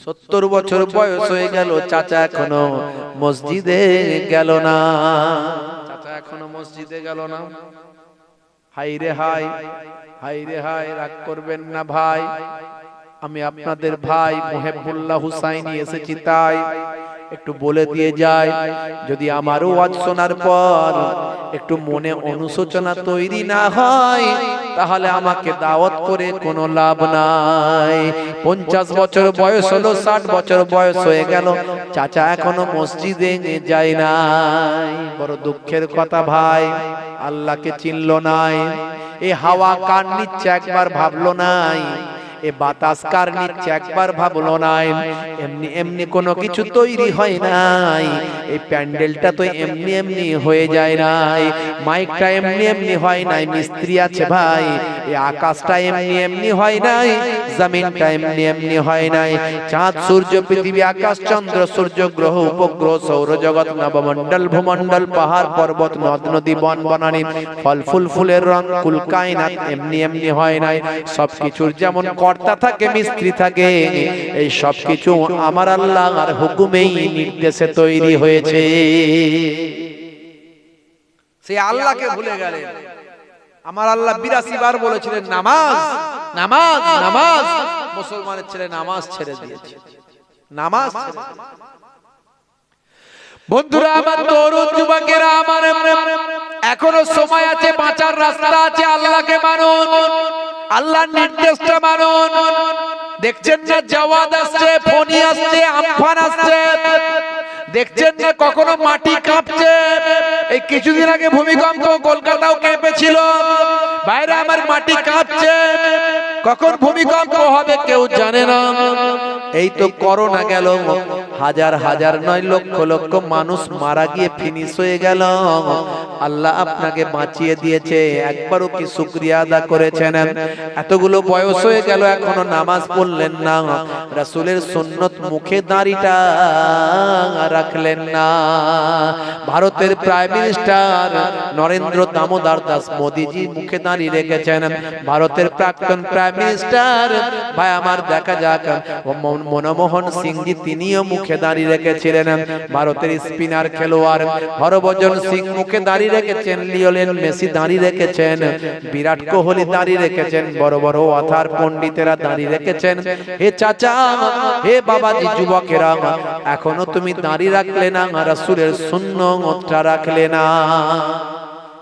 Speaker 1: 70 বছর বয়স হয়ে গেল, চাচা এখনো মসজিদে গেল না, চাচা এখনো মসজিদে গেল না। হাই রে হাই, হাই রে হাই, রাগ করবেন না ভাই, আমি আপনাদের ভাই মুহিবুল্লাহ হুসাইনি এসেছি, তাই একটু বলে দিয়ে যায়, যদি আমার ওয়াজ শোনার পর একটু মনে অনুশোচনা তৈরি না হয় তাহলে আমাকে দাওয়াত করে কোনো লাভ নাই। 50 বছর বয়স হলো, 60 বছর বয়স হয়ে গেল, চাচা এখনো মসজিদে যায় নাই। বড় দুঃখের কথা ভাই, আল্লাহকে চিনলো নাই, এ হাওয়া কার নিচ্ছে একবার ভাবলো নাই, এ বাতাস কার নিচ্ছে একবার ভাবলো নাই, এমনি এমনি কোনো কিছু তৈরি হয় নাই, এই প্যান্ডেলটা তো এমনি এমনি হয়ে যায় নাই, মাইকটা এমনি এমনি হয় নাই, মিস্ত্রি আছে ভাই, এই আকাশটা এমনি এমনি হয় নাই, জমিনটা এমনি এমনি হয় নাই, চাঁদ সূর্য পৃথিবী আকাশ চন্দ্র সূর্য গ্রহ উপগ্রহ সৌরজগৎ নবমণ্ডল ভূমণ্ডল পাহাড় পর্বত নদ নদী বন বনানী ফল ফুল ফুলের রং কুল কায়নাত এমনি এমনি হয় নাই। সবকিছুর যেমন কর্তা থাকে মিস্ত্রি থাকে, এই সবকিছু আমার আল্লাহর হুকুমেই নির্দেশে তৈরি হয়েছে। সেই আল্লাহকে ভুলে গেলেন। আমার আল্লাহ 82 বার বলেছিলেন নামাজ নামাজ নামাজ, মুসলমানের ছেলে নামাজ ছেড়ে দিয়েছে, নামাজ। বন্ধুরা আমার, তরুণ যুবকেরা আমার, এখনো সময় আছে, বাঁচার রাস্তা আছে। আল্লাহকে মানুন, আল্লাহর নির্দেশটা মানুন। দেখছেন না জাওয়াদ আসছে, ফনি আসছে, আমফান আসছে, দেখছেন না কখনো মাটি কাঁপছে। এই কিছুদিন আগে ভূমিকম্প কলকাতাও কেঁপেছিল। বাইরে আমার মাটি কাঁপছে, কখন ভূমিকম্প হবে কেউ জানে না। এই তো করোনা গেল, হাজার হাজার নয় লক্ষ লক্ষ মানুষ মারা গিয়ে ফিনিশ হয়ে গেল। আল্লাহ আপনাকে বাঁচিয়ে দিয়েছে, একবারও কি শুকরিয়া আদা করেছেন? এতগুলো বয়স হয়ে গেল এখনো নামাজ পড়লেন না, রাসূলের সুন্নত মুখে দাঁড়িটা রাখলেন না। ভারতের প্রাইম মিনিস্টার নরেন্দ্র দামোদর দাস মোদীজি মুখে দাঁড়িয়ে রেখেছেন। ভারতের প্রাক্তন প্রাইম মিনিস্টার ভাই আমার দেখা যাক মনমোহন সিংজি, তিনিও মুখে দাঁড়িয়ে রেখেছিলেন। ভারতের স্পিনার খেলোয়াড় হরভজন সিং মুখে দাঁড়িয়ে রেখেছেন, লিওনেল মেসি দাঁড়িয়ে রেখেছেন, বিরাট কোহলি দাঁড়িয়ে রেখেছেন, বড় বড় অথার পণ্ডিতেরা দাঁড়িয়ে রেখেছেন। হে চাচা, হে বাবাজি, যুবকেরা, এখনো তুমি দাঁড়িয়ে রাখলে না, রাসূলের সুন্নতটা রাখলে না।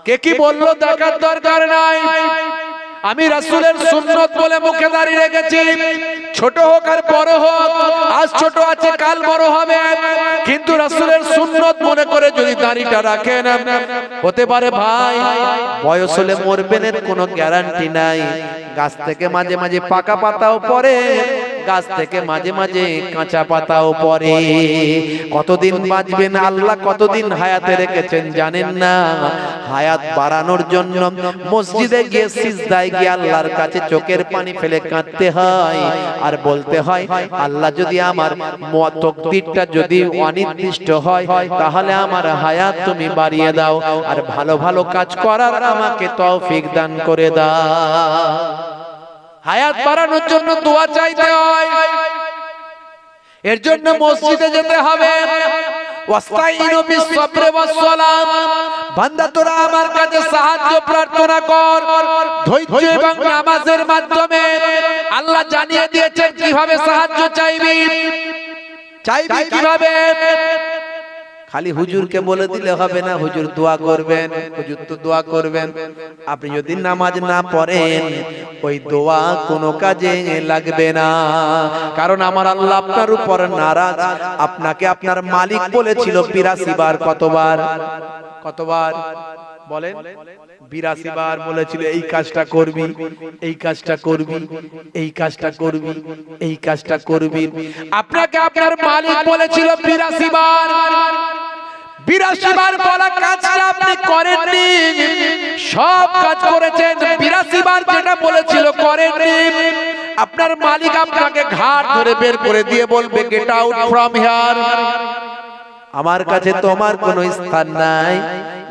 Speaker 1: কে কি বললো দেখার দরকার নাই। আমি রাসূলের সুন্নত বলে মুখে দাঁড়িয়ে রেখেছি, ছোট হোক আর বড় হোক, আজ ছোট আছে কাল বড় হবে, কিন্তু রাসূলের সুন্নত মনে করে যদি দাড়িটা রাখেন, হতে পারে ভাই বয়স হলে মরবেন এর কোনো গ্যারান্টি নাই। গাছ থেকে মাঝে মাঝে পাকা পাতাও পড়ে, গাছ থেকে মাঝে মাঝে কাঁচা পাতাও পড়ে। কতদিন বাঁচবেন আল্লাহ কতদিন হায়াতে রেখেছেন জানেন না। হায়াত বাড়ানোর জন্য মসজিদে গিয়ে সিজদায় গিয়ে আল্লাহর কাছে চোখের পানি ফেলে কাঁদতে হয় আর বলতে হয়, আল্লাহ যদি আমার তকদিরটা যদি অনির্দিষ্ট হয় তাহলে আমার হায়াত তুমি বাড়িয়ে দাও আর ভালো ভালো কাজ করার আমাকে তৌফিক দান করে দাও। হায়াত বাড়ানোর জন্য দোয়া চাইতে হয়, এর জন্য মসজিদে যেতে হবে। ওয়াস্তাইনু বিস-সাবরি ওয়াস-সালাম, বান্দা তোরা আমার কাছে সাহায্য প্রার্থনা কর ধৈর্য এবং নামাজের মাধ্যমে। আল্লাহ জানিয়ে দিয়েছেন কিভাবে সাহায্য চাইবি, চাইবি কিভাবে। খালি হুজুরকে বলে দিলে হবে না, হুজুর দোয়া করবেন, হুজুর তো দোয়া করবেন। আপনি যদি নামাজ না পড়েন ওই দোয়া কোনো কাজে লাগবে না, কারণ আমার আল্লাহ আপনার উপর নারাজ। আপনাকে আপনার মালিক বলেছিল 82 বার, কতবার কতবার বলেন? 82 বার বলেছিল এই কাজটা করবি, এই কাজটা করবি, এই কাজটা করবি, এই কাজটা করবি। আপনাকে আপনার মালিক বলেছিল 82 বার, 82 বার বলা কাজটা আপনি করেননি। সব কাজ করেছেন, 82 বার যেটা বলেছিল করেননি। আপনার মালিক আপনাকে ঘাট ধরে বের করে দিয়ে বলবে গেট আউট ফ্রম হিয়ার, আমার কাছে তোমার কোনো স্থান নাই,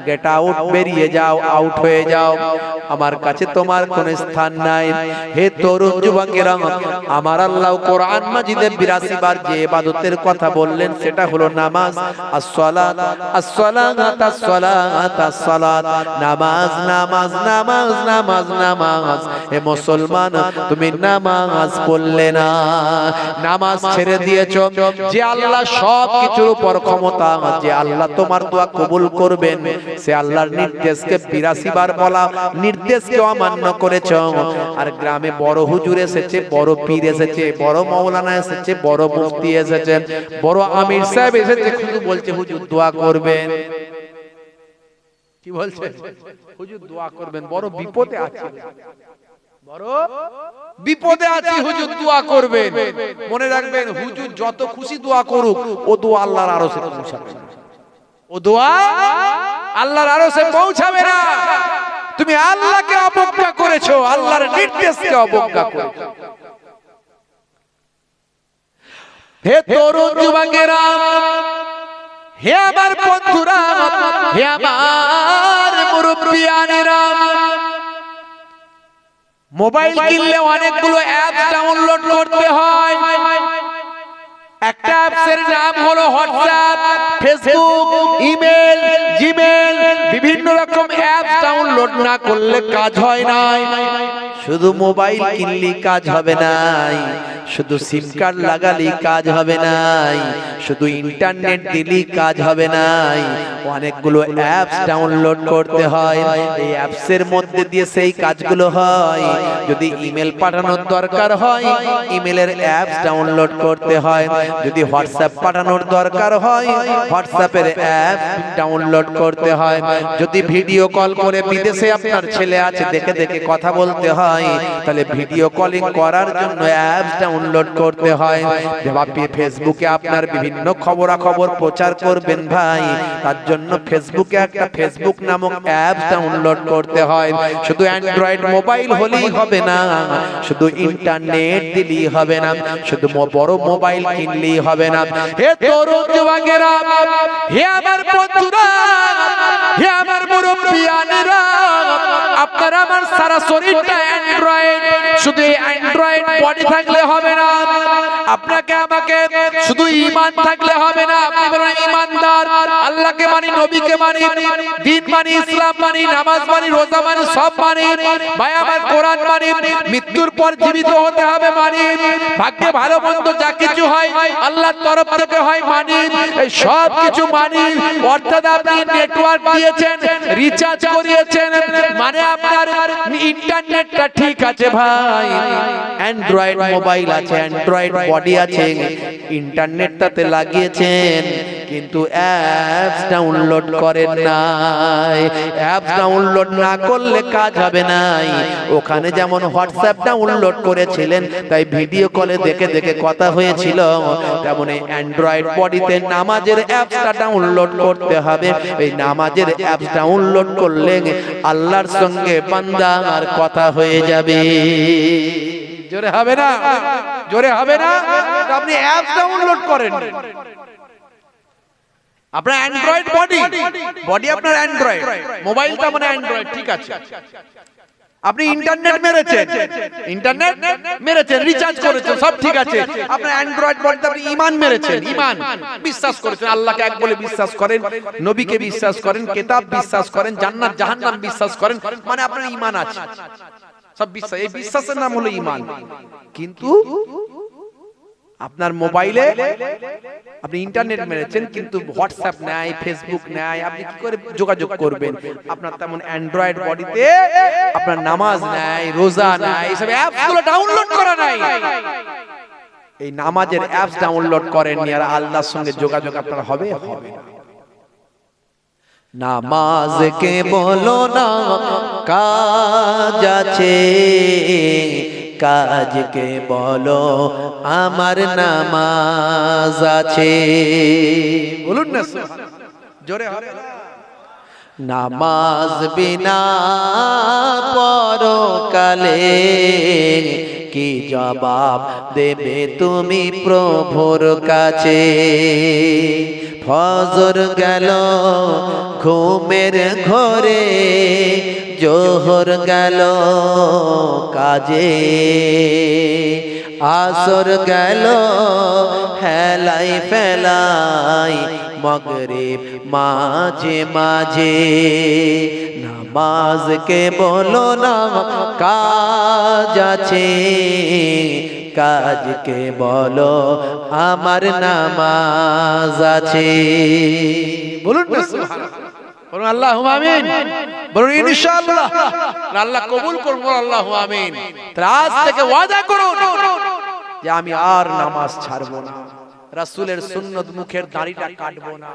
Speaker 1: গেট আউট, বেরিয়ে যাও, আউট হয়ে যাও, আমার কাছে তোমার কোনো স্থান নাই। হে তরুণ যুবকেরা, আমার আল্লাহ কোরআন মাজিদে 82 বার যে ইবাদতের কথা বললেন সেটা হলো নামাজ। আসসালাত আসসালাত আসসালাত আসসালাত, নামাজ নামাজ নামাজ নামাজ নামাজ। হে মুসলমান তুমি নামাজ পড়লে না, নামাজ ছেড়ে দিয়েছো। যে আল্লাহ সব কিছুর উপর ক্ষমতা, যে আল্লাহ তোমার দোয়া কবুল করবেন, সে আল্লাহর নির্দেশকে 82 বার বলা নির্দেশকে অমান্য করেছ। আর গ্রামে বড় হুজুর এসেছে, বড় পীর এসেছে, বড় মাওলানা এসেছে, বড় মুফতি এসেছে, বড় আমির সাহেব এসেছে, শুধু বলছে হুজুর দোয়া করবেন। কি বলছে? হুজুর দোয়া করবেন, বড় বিপদে আছে, বড় বিপদে আছি, হুজুর দোয়া করবেন। মনে রাখবেন হুজুর যত খুশি দোয়া করুক ও দোয়া আল্লাহর আরশে পৌঁছাবে না, ও দোয়া আল্লাহর আরশে পৌঁছাবে না। তুমি আল্লাহকে অবজ্ঞা করেছো, আল্লাহর নির্দেশকে অবজ্ঞা করেছো। হে তরুণ যুবকেরা, হে আমার বন্ধুরা, হে আমার মুরব্বিয়ানেরা, মোবাইল কিনলে অনেকগুলো অ্যাপ ডাউনলোড করতে হয়। একটা অ্যাপসের নাম হলো হোয়াটসঅ্যাপ, ফেসবুক, ইমেল, জিমেল, বিভিন্ন রকম অ্যাপ ডাউনলোড না করলে কাজ হয় না। শুধু মোবাইল কিনলে কাজ হবে না, শুধু সিম কার্ড লাগালে কাজ হবে না, শুধু ইন্টারনেট দিলে কাজ হবে না, অনেকগুলো অ্যাপস ডাউনলোড করতে হয়। এই অ্যাপসের মধ্যে দিয়ে সেই কাজগুলো হয়। যদি ইমেল পাঠানোর দরকার হয় ইমেলের অ্যাপস ডাউনলোড করতে হয়, যদি হোয়াটসঅ্যাপ পাঠানোর দরকার হয় হোয়াটসঅ্যাপের অ্যাপ ডাউনলোড করতে হয়, যদি ভিডিও কল করে বিদেশে আপনার ছেলে আছে দেখে দেখে কথা বলতে হয় তাহলে ভিডিও কলিং করার জন্য অ্যাপস ডাউনলোড করতে হয়। ফেসবুকে আপনার বিভিন্ন খবরাখবর প্রচার করবেন ভাই, তার জন্য ফেসবুকে একটা ফেসবুক নামক অ্যাপ ডাউনলোড করতে হয়। শুধু অ্যান্ড্রয়েড মোবাইল হলেই হবে না, শুধু ইন্টারনেট দিলেই হবে না, শুধু বড় মোবাইল কিনলেই হবে না। হে তরুণ যুবকেরা, হে আমার বন্ধুরা, হে আমার মুরব্বিয়ানেরা, আপনার আমার সারা শরীরটা অ্যান্ড্রয়েড, শুধু অ্যান্ড্রয়েড বডি থাকলে হবে হবে না, আপনাকে আমাকে শুধু ঈমান থাকলে হবে না, আপনি বলেন ঈমানদার, আল্লাহকে মানি, নবীকে মানি, দ্বীন মানি, ইসলাম মানি, নামাজ মানি, রোজা মানি, সব মানি, ভাই আমার কোরআন মানি, মৃত্যুর পর জীবিত হতে হবে মানি, ভাগ্যে ভালো মন্দ যা কিছু হয় আল্লাহর তরফ থেকে হয় মানি, এই সব কিছু মানি। অর্থাৎ আপনি নেটওয়ার্ক দিয়েছেন, রিচার্জ করিয়েছেন, মানে আপনার ইন্টারনেটটা ঠিক আছে ভাই, অ্যান্ড্রয়েড মোবাইল আছে, অ্যান্ড্রয়েড বডি আছে, ইন্টারনেটটাতে লাগিয়েছেন, কিন্তু অ্যাপস ডাউনলোড করেন নাই। অ্যাপস ডাউনলোড না করলে কাজ হবে নাই। ওখানে যেমন হোয়াটসঅ্যাপ ডাউনলোড করেছিলেন, তাই ভিডিও কলে দেখে দেখে কথা হয়েছিল, তেমন অ্যান্ড্রয়েড বডিতে নামাজের অ্যাপসটা ডাউনলোড করতে হবে। এই নামাজের অ্যাপস ডাউনলোড করলে আল্লাহর সঙ্গে বান্দার কথা হয়ে যাবে। জোরে হবে না? জোরে হবে না? আপনি অ্যাপস ডাউনলোড করেন, আপনার অ্যান্ড্রয়েড বডি আপনার অ্যান্ড্রয়েড, মোবাইলটা মানে অ্যান্ড্রয়েড, ঠিক আছে। আপনি ইন্টারনেট মেরেছেন, রিচার্জ করেছেন, সব ঠিক আছে। আপনার অ্যান্ড্রয়েড বডিতে আপনি ঈমান মেরেছেন, ঈমান বিশ্বাস করেছেন, আল্লাহকে এক বলে বিশ্বাস করেন, নবীকে বিশ্বাস করেন, কিতাব বিশ্বাস করেন, জান্নাত জাহান্নাম বিশ্বাস করেন, মানে আপনার ঈমান আছে, সব বিশ্বাস। এই বিশ্বাসের নাম হলো ঈমান। কিন্তু আপনার মোবাইলে আপনি ইন্টারনেট মেরেছেন, কিন্তু হোয়াটসঅ্যাপ নাই, ফেসবুক নাই, আপনি কি করে যোগাযোগ করবেন? আপনার তেমন অ্যান্ড্রয়েড বডিতে আপনার নামাজ নাই, রোজা নাই, এইসব অ্যাপসগুলো ডাউনলোড করা নাই। এই নামাজের অ্যাপস ডাউনলোড করেননি, আর আল্লাহর সঙ্গে যোগাযোগ আপনার হবে হবে না। নামাজকে বলো না কাজ আছে, কাজকে বলো আমার নামাজ আছে। বলুন না জোরে হবে। নামাজ বিনা পরকালে কি জবাব দেবে তুমি প্রভুর কাছে? ফজর গেল ঘুমের ঘরে, জোহর গেল কাজে, আসর গেল হেলাই ফেলাই, মাগরিব মাঝে মাঝে। নামাজকে বলো না কাজ আছে, কাজকে বলো আমার নামাজ আছে। বলুন না সুবহানাল্লাহ, বলুন আল্লাহুম্মা আমিন, বলুন ইনশাআল্লাহ, আল্লাহ কবুল করুন, আল্লাহুম্মা আমিন। আজ থেকে ওয়াদা করুন যে আমি আর নামাজ ছাড়বো না, রাসূলের সুন্নাত মুখের দাড়িটা কাটবো না,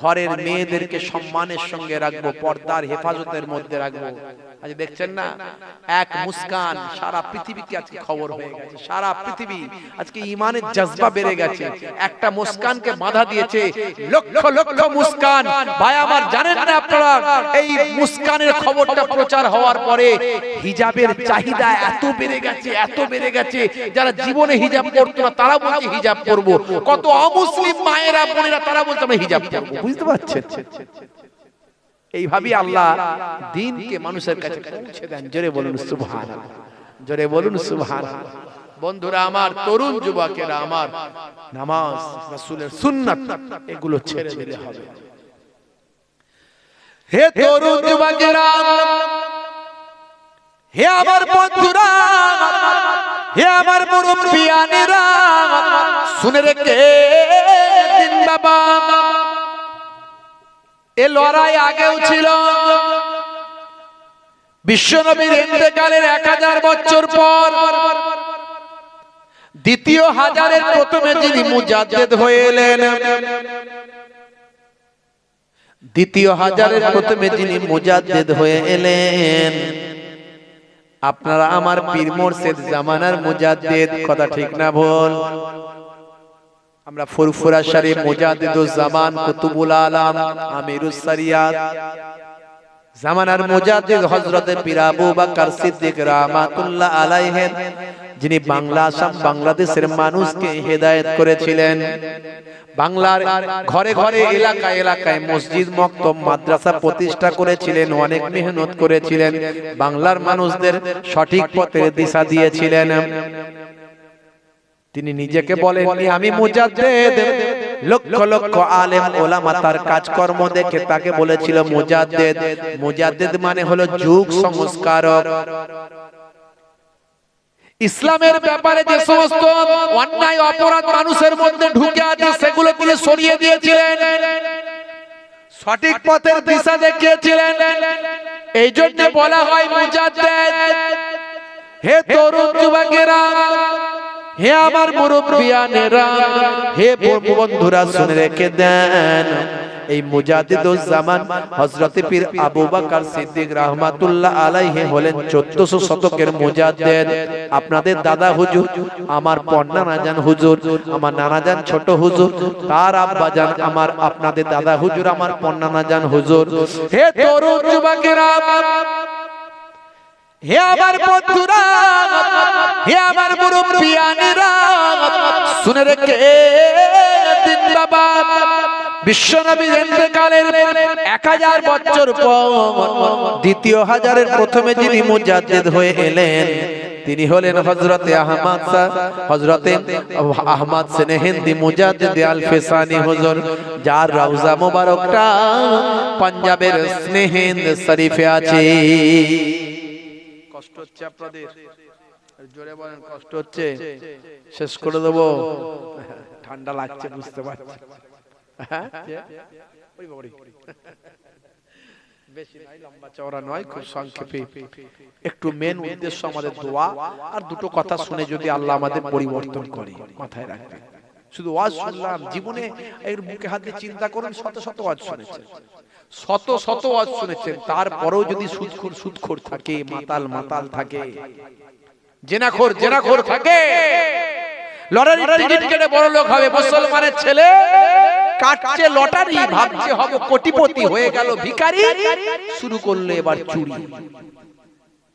Speaker 1: ঘরের মেয়েদেরকে সম্মানের সঙ্গে রাখবো, পর্দার হেফাজতের মধ্যে রাখবো। আজ দেখছেন না, এক মুস্কান সারা পৃথিবীতে আজকে খবর হয়ে গেছে, সারা পৃথিবী আজকে ঈমানের জজবা বেড়ে গেছে। একটা মুস্কানকে বাধা দিয়েছে লক্ষ লক্ষ মুস্কান। ভাই আমার, জানেন না আপনারা, এই মুস্কানের খবরটা প্রচার হওয়ার পরে হিজাবের চাহিদা এত বেড়ে গেছে, এত বেড়ে গেছে, যারা জীবনে হিজাব পরতো না তারা বলছে হিজাব পরবো। কত অমুসলিম মায়েরা বোনেরা তারা বলছে আমরা হিজাব পরবো। বুঝতে পারছেন? এইভাবেই আল্লাহ দ্বীনকে মানুষের কাছে পৌঁছে দেন। জোরে বলুন সুবহানাল্লাহ, জোরে বলুন সুবহানাল্লাহ। বন্ধুরা আমার, তরুণ যুবকেরা আমার, নামাজ, রাসূলের সুন্নাত এগুলো ছেড়ে দিলে হবে। হে তরুণ যুবকেরা, হে আমার বন্ধুরা, হে আমার মুরব্বিয়ানেরা, শুনে রেখে দিন বাবা, এ লড়াই আগেও ছিল। বিশ্বনবীর ইন্তেকালের 1000 বছর পর দ্বিতীয় হাজারের প্রথমে যিনি মুজাদ্দিদ হয়ে এলেন, দ্বিতীয় হাজারের প্রথমে যিনি মুজাদ্দিদ হয়ে এলেন, আপনারা আমার পীর মুর্শিদ জামানার মুজাদ্দিদ, কথা ঠিক না ভুল? আমরা ফুরফুরা শরীফ মুজাদ্দিদুজ জামান, কুতুবুল আলাম, আমিরুস সারিয়াত জামানার মুজাদ্দিদ হযরতে পীর আবু বকর সিদ্দিক রাহমাতুল্লাহ আলাইহি, যিনি বাংলা আসাম বাংলাদেশের মানুষকে হেদায়েত করেছিলেন। বাংলার ঘরে ঘরে এলাকায় এলাকায় মসজিদ মক্তব মাদ্রাসা প্রতিষ্ঠা করেছিলেন, অনেক মেহনত করেছিলেন, বাংলার মানুষদের সঠিক পথের দিশা দিয়েছিলেন। তিনি নিজেকে বলেননি আমি মুজাদ্দিদ, লক্ষ লক্ষ আলেম ওলামা তার কাজকর্ম দেখে তাকে বলেছিল মুজাদ্দিদ। মুজাদ্দিদ মানে হলো যুগ সংস্কারক। ইসলামের ব্যাপারে যে সমস্ত অন্যায় অপরাধ মানুষের মধ্যে ঢুকে আছে সেগুলো তিনি সরিয়ে দিয়েছিলেন, সঠিক পথের দিশা দেখিয়েছিলেন। এই জন্য বলা হয় মুজাদ্দিদ। হে তরুণ যুবকেরা, হে আমার মুরব্বিয়ানেরা, হে বন্ধুরা, শুনে রেখে দেন, এই মুজাদ্দিদুজ জামান হযরত পীর আবু বকর সিদ্দিক রাহমাতুল্লাহ আলাইহি হলেন 1400 শতকের মুজাদ্দিদ। আপনাদের দাদা হুজুর, আমার পন্না জান হুজুর, আমার নানা জান ছোট হুজুর, তার আব্বা জান আমার আপনাদের দাদা হুজুর, আমার পন্না জান হুজুর। হে তরুণ যুবকেরা, হে আমার বন্ধুরা, হে আমার মুরব্বিয়ানেরা, শুনে রেখে দিন বাবা, বিশ্বনবীর ইন্তেকালের 1000 বছর পর দ্বিতীয় হাজারের প্রথমে যিনি মুজাদ্দিদ হয়ে এলেন তিনি হলেন হযরতে আহমদ সেনেহিন্দি মুজাদ্দিদ আল-ফিসানি হুজুর, যার রওজা মোবারকটা পাঞ্জাবের স্নেহিন্দ শরীফে আছে। কষ্ট হচ্ছে আপনাদের? জোরে বলেন, কষ্ট হচ্ছে? শেষ করে দেব, ঠান্ডা লাগছে বুঝতে পারছি। বেশি নাই, লম্বা চওড়া নয়, খুব সংক্ষেপে একটু মেন উদ্দেশ্য আমাদের দোয়া আর দুটো কথা শুনে যদি আল্লাহ আমাদের পরিবর্তন করে। মাথায় রাখবেন, শুধু ওয়াজ শুনলাম, জীবনে এর বুকে হাত দিয়ে চিন্তা করুন, শত শত ওয়াজ শুনেছেন, শত শত ওয়াজ শুনেছেন, তারপরেও যদি সুদখোর থাকে, মাতাল থাকে, জেনাখোর থাকে, লটারি টিকিট কেটে বড় লোক হবে, মুসলমানের ছেলে কাটছে লটারি, ভাবছে হবে কোটিপতি, হয়ে গেল ভিখারি, শুরু করলো এবার চুরি।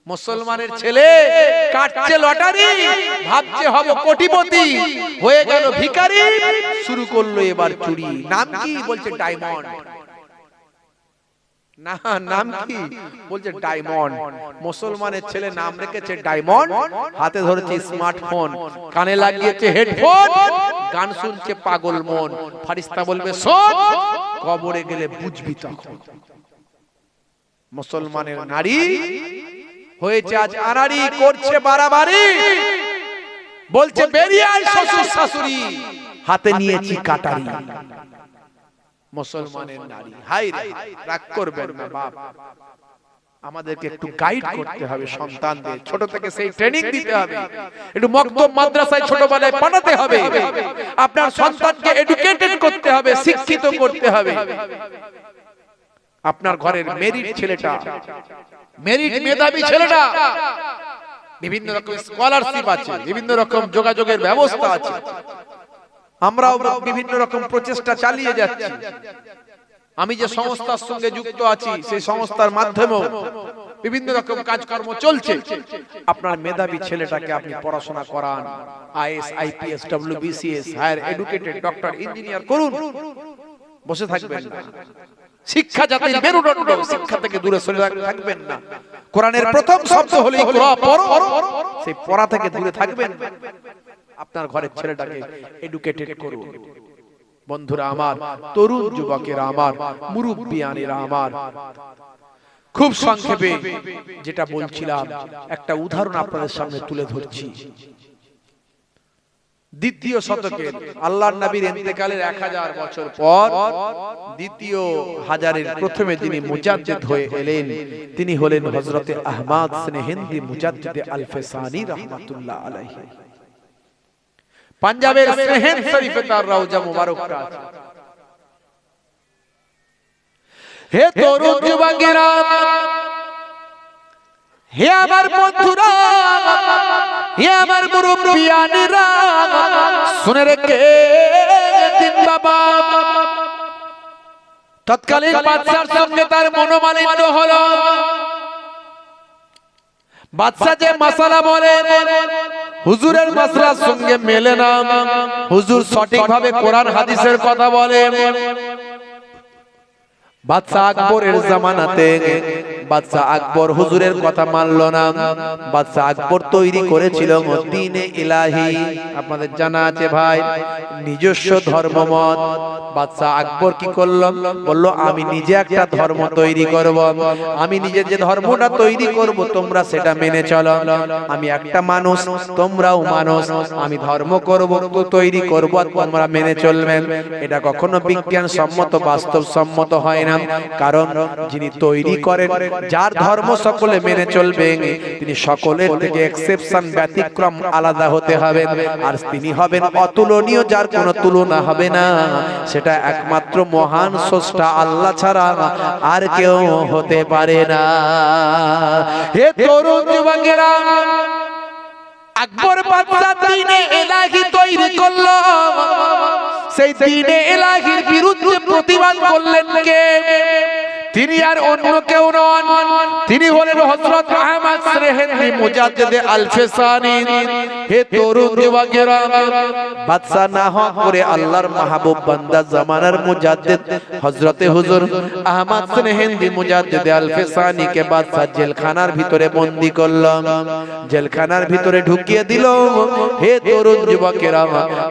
Speaker 1: মুসলমানের ছেলে কাটছে লটারি, ভাবছে হবে কোটিপতি, হয়ে গেল ভিখারি, শুরু করলো এবার চুরি। নাম কি? বলছে ডায়মন্ড। না, নাম কি? বলছে ডায়মন্ড। মুসলমানের ছেলে নাম রেখেছে ডায়মন্ড, হাতে ধরেছে স্মার্টফোন, কানে লাগিয়েছে হেডফোন, গান শুনছে পাগল মন। ফারিস্তা বলবে শোন, কবরে গেলে বুঝবি তখন। মুসলমানের নারী হয়েছে আজ আনাড়ি, করছে বাড়াবাড়ি, বলছে বেরিয়ে আয় শ্বশুর শাশুড়ি, হাতে নিয়েছি কাটারি। মুসলমানের নারী, হাই রে, রাগ করবেন না বাপ, আমাদেরকে একটু গাইড করতে হবে সন্তানদের, ছোট থেকে সেই ট্রেনিং দিতে হবে, একটু মক্তব মাদ্রাসায় ছোটবেলায় পাঠাতে হবে, আপনার সন্তানকে এডুকেটেড করতে হবে, শিক্ষিত করতে হবে। আপনার ঘরের মেরিট ছেলেটা, মেরিট মেধাবী ছেলেটা, বিভিন্ন রকম স্কলারশিপ আছে, বিভিন্ন রকম যোগাযোগের ব্যবস্থা আছে, আমরাও বিভিন্ন রকম প্রচেষ্টা চালিয়ে যাচ্ছি। আমি যে সংস্থার সঙ্গে যুক্ত আছি সেই সংস্থার মাধ্যমেও বিভিন্ন রকম কাজকর্ম চলছে। আপনার মেধাবী ছেলেটাকে আপনি পড়াশোনা করান, IAS, IPS, WBCS, higher educated, doctor, engineer করুন, বসে থাকবেন না। শিক্ষা জাতির মেরুদণ্ড, শিক্ষা থেকে দূরে সরে থাকবেন না। কোরআনের প্রথম শব্দ হলো ইকরা, পড়ো, সেই পড়া থেকে দূরে থাকবেন। আপনার ঘরের ছেলেটাকে এডুকেটেড করুন। বন্ধুরা আমার, তরুণ যুবকেরা আমার, মুরব্বিয়ানেরা আমার, খুব সংক্ষেপে যেটা বলছিলাম একটা উদাহরণ আপনাদের সামনে তুলে ধরছি। দ্বিতীয় শতকের আল্লাহর নবীর ইন্তেকালের 1000 বছর পর দ্বিতীয় হাজারের প্রথমে যিনি মুজাদ্দিদ হয়ে এলেন তিনি হলেন হযরতে আহমদ সেনেহিন্দি মুজাদ্দিদ আল-ফিসানি রাহমাতুল্লাহ আলাইহি। পাঞ্জাবের স্নেহেন শরীফে তার রওজা মুবারকটা আছে। হে তরুণ যুবকেরা, হে আমার বন্ধুরা, হে আমার মুরব্বিয়ানেরা, শুনে রেখে দিন বাবা, তৎকালীন বাদশার সঙ্গে তার মনোমালিন্য হলো। বাদশা যে মাসালা বলে হুজুরের মাসলার সঙ্গে মেলে না, হুজুর সঠিকভাবে কোরআন হাদিসের কথা বলে। বাদশা আকবরের জামানাতে বাদশা আকবর হুজুরের কথা মানল না। বাদশা আকবর তৈরি করেছিল দ্বীনে ইলাহি, আপনাদের জানা আছে ভাই, নিজস্ব ধর্মমত। বাদশা আকবর কি করলো, বললো আমি নিজে একটা ধর্ম তৈরি করব, আমি নিজে যে ধর্মটা তৈরি করব তোমরা সেটা মেনে চলো। আমি একটা মানুষ, তোমরাও মানুষ, আমি ধর্ম করব তো তৈরি করব, তোমরা মেনে চলবেন। এটা কখনো বিজ্ঞান সম্মত বাস্তব সম্মত হয় না, কারণ যিনি তৈরি করেন, যার ধর্ম সকলে মেনে চলবে, তিনি সকলের থেকে এক্সেপশন ব্যতিক্রম আলাদা হতে হবে, আর তিনি হবেন অতুলনীয়, যার কোনো তুলনা হবে না। সেটা একমাত্র মহান স্রষ্টা আল্লাহ ছাড়া আর কেউ হতে পারে না। হে তরুণ যুবকেরা, আকবর বাদশা দ্বীনে ইলাহি তৈরি করলো, সেই দ্বীনে ইলাহির বিরুদ্ধে প্রতিবাদ করলেন কে? তিনি আর অন্য কেউ নন, তিনি হলেন হযরত আহমদ সেরহিন্দি মুজাদ্দিদে আল-ফিসানি। হে তরুণ যুবকেরা, বাদশা না হওয়া করে আল্লাহর মাহবুব বান্দা জামানার মুজাদ্দিদ হযরতে হুজুর আহমদ সেরহিন্দি মুজাদ্দিদে আল-ফিসানি কে বাদশা জেলখানার ভিতরে বন্দী করলো, জেলখানার ভিতরে ঢুকিয়ে দিল। হে তরুণ যুবকেরা,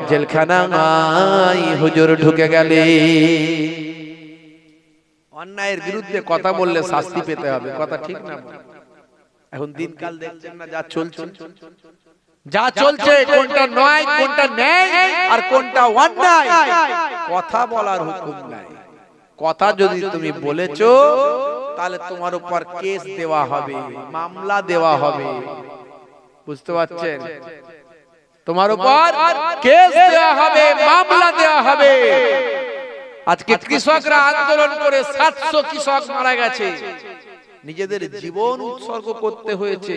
Speaker 1: জেলখানায় হুজুর ঢুকে গেলেন। অন্যায়ের বিরুদ্ধে কথা বললে শাস্তি পেতে হবে, কথা ঠিক না? এখন দিনকাল দেখছেন না যা চলছে, যা চলছে, কোনটা নয় কোনটা ন্যায় আর কোনটা অন্যায়, কথা বলার হুকুম নাই। কথা যদি তুমি বলেছো তাহলে তোমার উপর কেস দেওয়া হবে, মামলা দেওয়া হবে, বুঝতে পারছেন? তোমার উপর কেস দেওয়া হবে, মামলা দেওয়া হবে। আজকে কৃষকরা আন্দোলন করে 700 কৃষক মারা গেছে, নিজেদের জীবন উৎসর্গ করতে হয়েছে,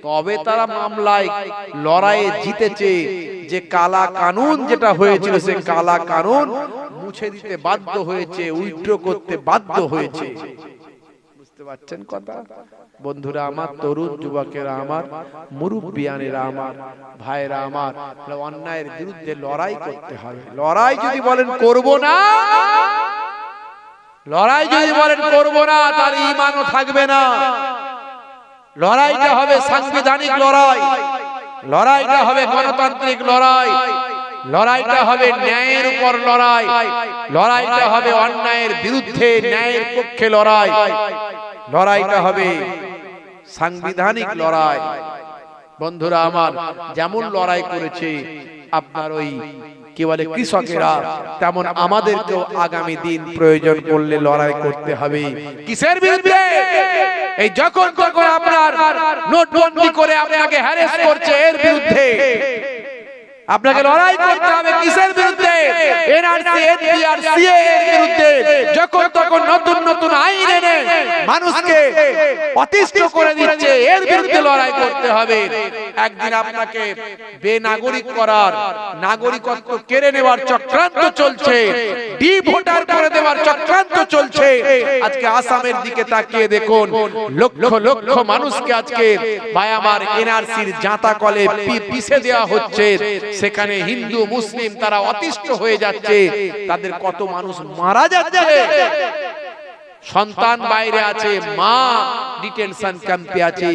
Speaker 1: তবে তারা মামলায় লড়াইয়ে জিতেছে। যে কালা কানুন যেটা হয়েছিল, সে কালা কানুন মুছে দিতে বাধ্য হয়েছে, উইথড্র করতে বাধ্য হয়েছে। বুঝতে পারছেন কথা? বন্ধুরা আমার, তরুণ যুবকেরা আমার, মুরব্বিয়ানেরা আমার, ভাইরা আমার, অন্যায়ের বিরুদ্ধে লড়াই করতে হবে। লড়াই যদি বলেন করব না, লড়াই যদি বলেন করব না, তার ঈমানও থাকবে না। লড়াইটা হবে সাংবিধানিক লড়াই, লড়াইটা হবে গণতান্ত্রিক লড়াই, লড়াইটা হবে ন্যায়ের উপর লড়াই, লড়াইটা হবে অন্যায়ের বিরুদ্ধে ন্যায়ের পক্ষে লড়াই, লড়াইটা হবে সাংবিধানিক লড়াই। বন্ধুরা আমার, যেমন লড়াই করেছে আপনার ওই কি বলে কৃষকেরা, তেমন আমাদেরকেও আগামী দিন প্রয়োজন পড়লে লড়াই করতে হবে। কিসের বিরুদ্ধে? এই যখন তখন আপনার নোটবন্দি করে আপনাকে হ্যারেস করছে, এর বিরুদ্ধে আপনাকে লড়াই করতে হবে। কিসের বিরুদ্ধে? এনআরসি, এনপিআর, সিএ এর বিরুদ্ধে। যখন তখন নতুন নতুন আইন এনে মানুষকে অতিষ্ঠ করে দিচ্ছে, এর বিরুদ্ধে লড়াই করতে হবে। একদিন আপনাকে বেনাগরিক করার, নাগরিকত্ব কেড়ে নেওয়ার চক্রান্ত চলছে, ডি ভোটার করে দেওয়ার চক্রান্ত চলছে। আজকে আসামের দিকে তাকিয়ে দেখুন, লক্ষ লক্ষ মানুষকে আজকে ভাই আমার এনআরসির জাঁতা কলে পিষে দেওয়া হচ্ছে। সেখানে হিন্দু মুসলিম তারা অতিষ্ঠ হয়ে যাচ্ছে, তাদের কত মানুষ মারা যাচ্ছে, সন্তান বাইরে আছে, মা ডিটেনশন ক্যাম্পে আছে।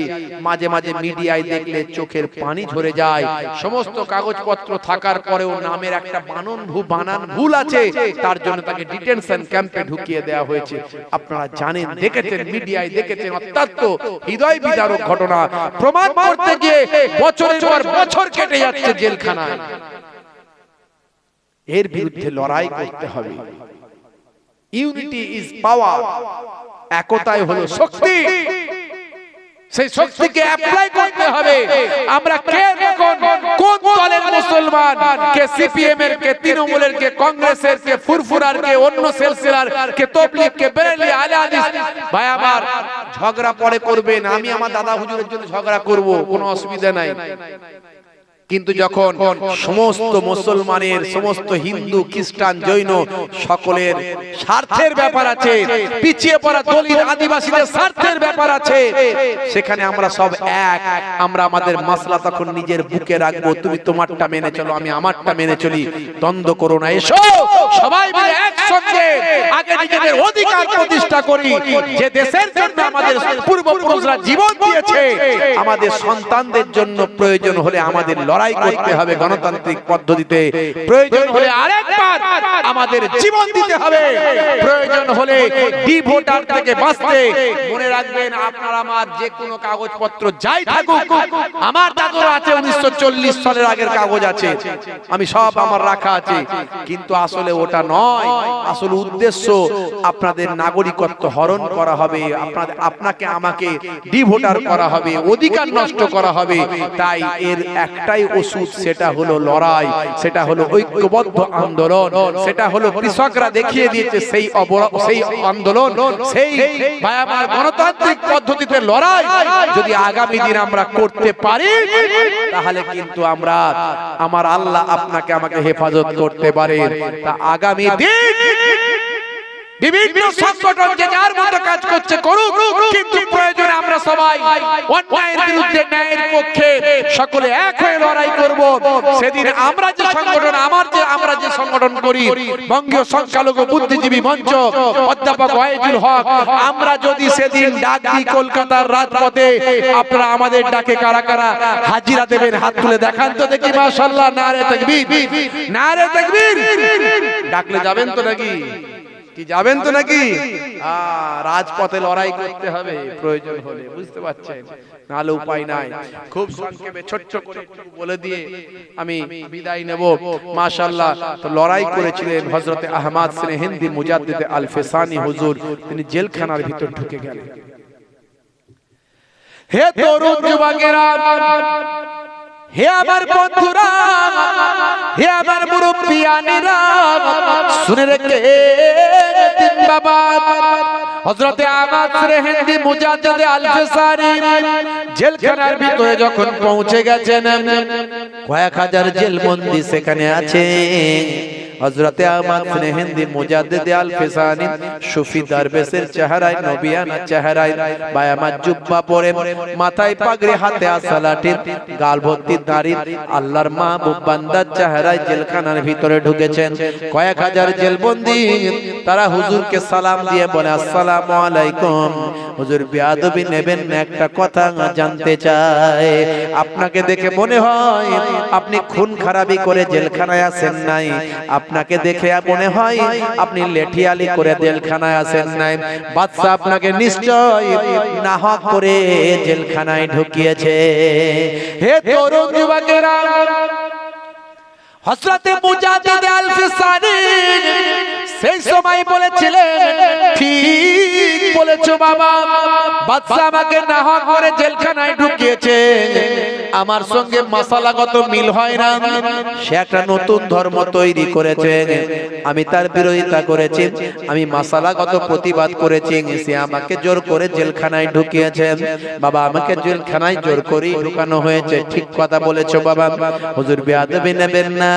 Speaker 1: মাঝে মাঝে মিডিয়ায় দেখলে চোখের পানি ঝরে যায়। সমস্ত কাগজপত্র থাকার পরেও নামের একটা বানান ভুল আছে, তার জন্য তাকে ডিটেনশন ক্যাম্পে ঢুকিয়ে দেওয়া হয়েছে। আপনারা জানেন, দেখেছেন, মিডিয়ায় দেখেছেন, অত্যন্ত হৃদয় বিদারক ঘটনা। প্রমাণ করতে গিয়ে বছরের পর বছর কেটে যাচ্ছে জেলখানায়। এর বিরুদ্ধে লড়াই করতে হবে। ইউনিটি ইজ পাওয়ার, একতাই হলো শক্তি। সেই শক্তিকে অ্যাপ্লাই করতে হবে। আমরা কে এখন কোন দলের মুসলমান, কে সিপিএম এর, কে তৃণমূলের, কে কংগ্রেসের, কে ফুরফুরার, কে অন্য সেলসেলার, কে তবলিগ, কে বেরেলি, আলে হাদিস, ভাই আমার ঝগড়া পরে করবেন। আমি আমার দাদা হুজুরের জন্য ঝগড়া করব, কোনো অসুবিধা নাই। কিন্তু যখন সমস্ত মুসলমানের, সমস্ত হিন্দু, খ্রিস্টান, জৈন সকলের স্বার্থের ব্যাপার আছে, পিছিয়ে পড়া দলিত আদিবাসীদের স্বার্থের ব্যাপার আছে, সেখানে আমরা সব এক। আমরা আমাদের মাসলা তখন নিজের বুকে রাখবো, তুমি তোমারটা মেনে চলো, আমি আমারটা মেনে চলি, দ্বন্দ্ব করো না। এসো সবাই মিলে একসঙ্গে আগে নিজেদের অধিকার প্রতিষ্ঠা করি। যে দেশের জন্য আমাদের পূর্বপুরুষরা জীবন দিয়েছে, আমাদের সন্তানদের জন্য প্রয়োজন হলে আমাদের লড়াই করতে হবে গণতান্ত্রিক পদ্ধতিতে, প্রয়োজন হলে আরেকবার আমাদের জীবন দিতে হবে, প্রয়োজন হলে ডি ভোটার থেকে বাঁচতে। মনে রাখবেন, আপনার আমার যে কোনো কাগজপত্র যাই থাকুক, আমার দাদুর আছে 1940 সালের আগের কাগজ আছে, আমি সব আমার রাখা আছে, কিন্তু আসলে ওটা নয়। আসল উদ্দেশ্য আপনাদের নাগরিকত্ব হরণ করা হবে, আপনাকে আমাকে ডি ভোটার করা হবে, অধিকার নষ্ট করা হবে। তাই এর একটাই ওষুধ, সেটা হলো লড়াই, সেটা হলো ঐক্যবদ্ধ আন্দোলন, সেটা হলো কৃষকরা দেখিয়ে দিয়েছে সেই আন্দোলন, সেই আমার গণতান্ত্রিক পদ্ধতিতে লড়াই যদি আগামী দিন আমরা করতে পারি, তাহলে কিন্তু আমরা, আমার আল্লাহ আপনাকে আমাকে হেফাজত করতে পারে। তা আগামী দিন বিভিন্ন সংগঠন যে যার মতো কাজ করছে করুক, কিন্তু প্রয়োজনে আমরা সবাই অন্যায়ের বিরুদ্ধে ন্যায়ের পক্ষে সকলে এক হয়ে লড়াই করব। সেদিন আমরা যে সংগঠন, আমরা যে সংগঠন করি, বঙ্গীয় সংখ্যালঘু বুদ্ধিজীবী মঞ্চ, অধ্যাপক ওয়াহিদুল হক, আমরা যদি সেদিন ডাক দিই কলকাতার রাজপথে, আপনারা আমাদের ডাকে কারা কারা হাজিরা দেবেন? হাত তুলে দেখান তো দেখি। মাশাআল্লাহ, নারে তাকবীর, নারে তাকবীর। ডাকলে যাবেন তো নাকি? কি যাবেন তো নাকি? রাজপথে লড়াই করতে হবে প্রয়োজন হলে, বুঝতে পারছেন? নাহলে উপায় নাই। খুব সংক্ষেপে ছোট্ট করে বলে দিয়ে আমি বিদায় নেব। মাশাআল্লাহ, তো লড়াই করেছিলেন হযরতে আহমদ সিরহিন্দি মুজাদ্দিদ আল ফিসানি হুজুর, তিনি জেলখানার ভিতর ঢুকে গেলেন। হে তরুণ যুবকেরা, হে আমার বন্ধুরা, হে আমার মুরব্বিয়ানেরা, শুনে রেখে দিন বাবা, হযরতে আহমদ সিরহিন্দি মুজাদ্দিদ আল ফিসানি জেলখানার ভিতরে যখন পৌঁছে গেছেন, কয়েক হাজার জেলবন্দী সেখানে আছে। হযরতে আহমদ সিরহিন্দি মুজাদ্দিদ আল ফিসানি সুফি দরবেশের চেহারায়, নবিয়ানা চেহারায়, বায়ামাত জুব্বা পরে, মাথায় পাগড়ি, হাতে আসলাটি, গাল ভর্তি দাড়ি, আল্লাহর মাহবুব বান্দার চেহারায় জেলখানার ভিতরে ঢুকেছেন। কয়েক হাজার জেলবন্দী তারা হুজুরকে সালাম দিয়ে বলে, আসসালামু আলাইকুম। হুজুর বেয়াদবি নেবেন না, একটা কথা জানতে চাই। আপনাকে দেখে মনে হয় আপনি খুন খারাপি করে জেলখানায় আছেন নাই, আপনাকে দেখে মনে হয় আপনি লেঠিয়ালি করে জেলখানায় আছেন নাই। বাদশা আপনাকে নিশ্চয় নাহক করে জেলখানায় ঢুকিয়েছে। হে তরুণ যুবকেরা, হযরতে মুজাদ্দিদ আল ফিসানি সেই সময় বলেছিলেন, ঠিক বলেছো বাবা, বাদশা আমাকে নাহক করে জেলখানায় ঢুকিয়েছে, আমার সঙ্গে মাসালাগত মিল হয় না, সে একটা নতুন ধর্ম তৈরি করেছে, আমি তার বিরোধিতা করেছি, আমি মাসালাগত প্রতিবাদ করেছি, সে আমাকে জোর করে জেলখানায় ঢুকিয়েছে। বাবা, আমাকে জেলখানায় জোর করে ঢুকানো হয়েছে। ঠিক কথা বলেছো বাবা। হুজুর বেয়াদবি নেবেন না,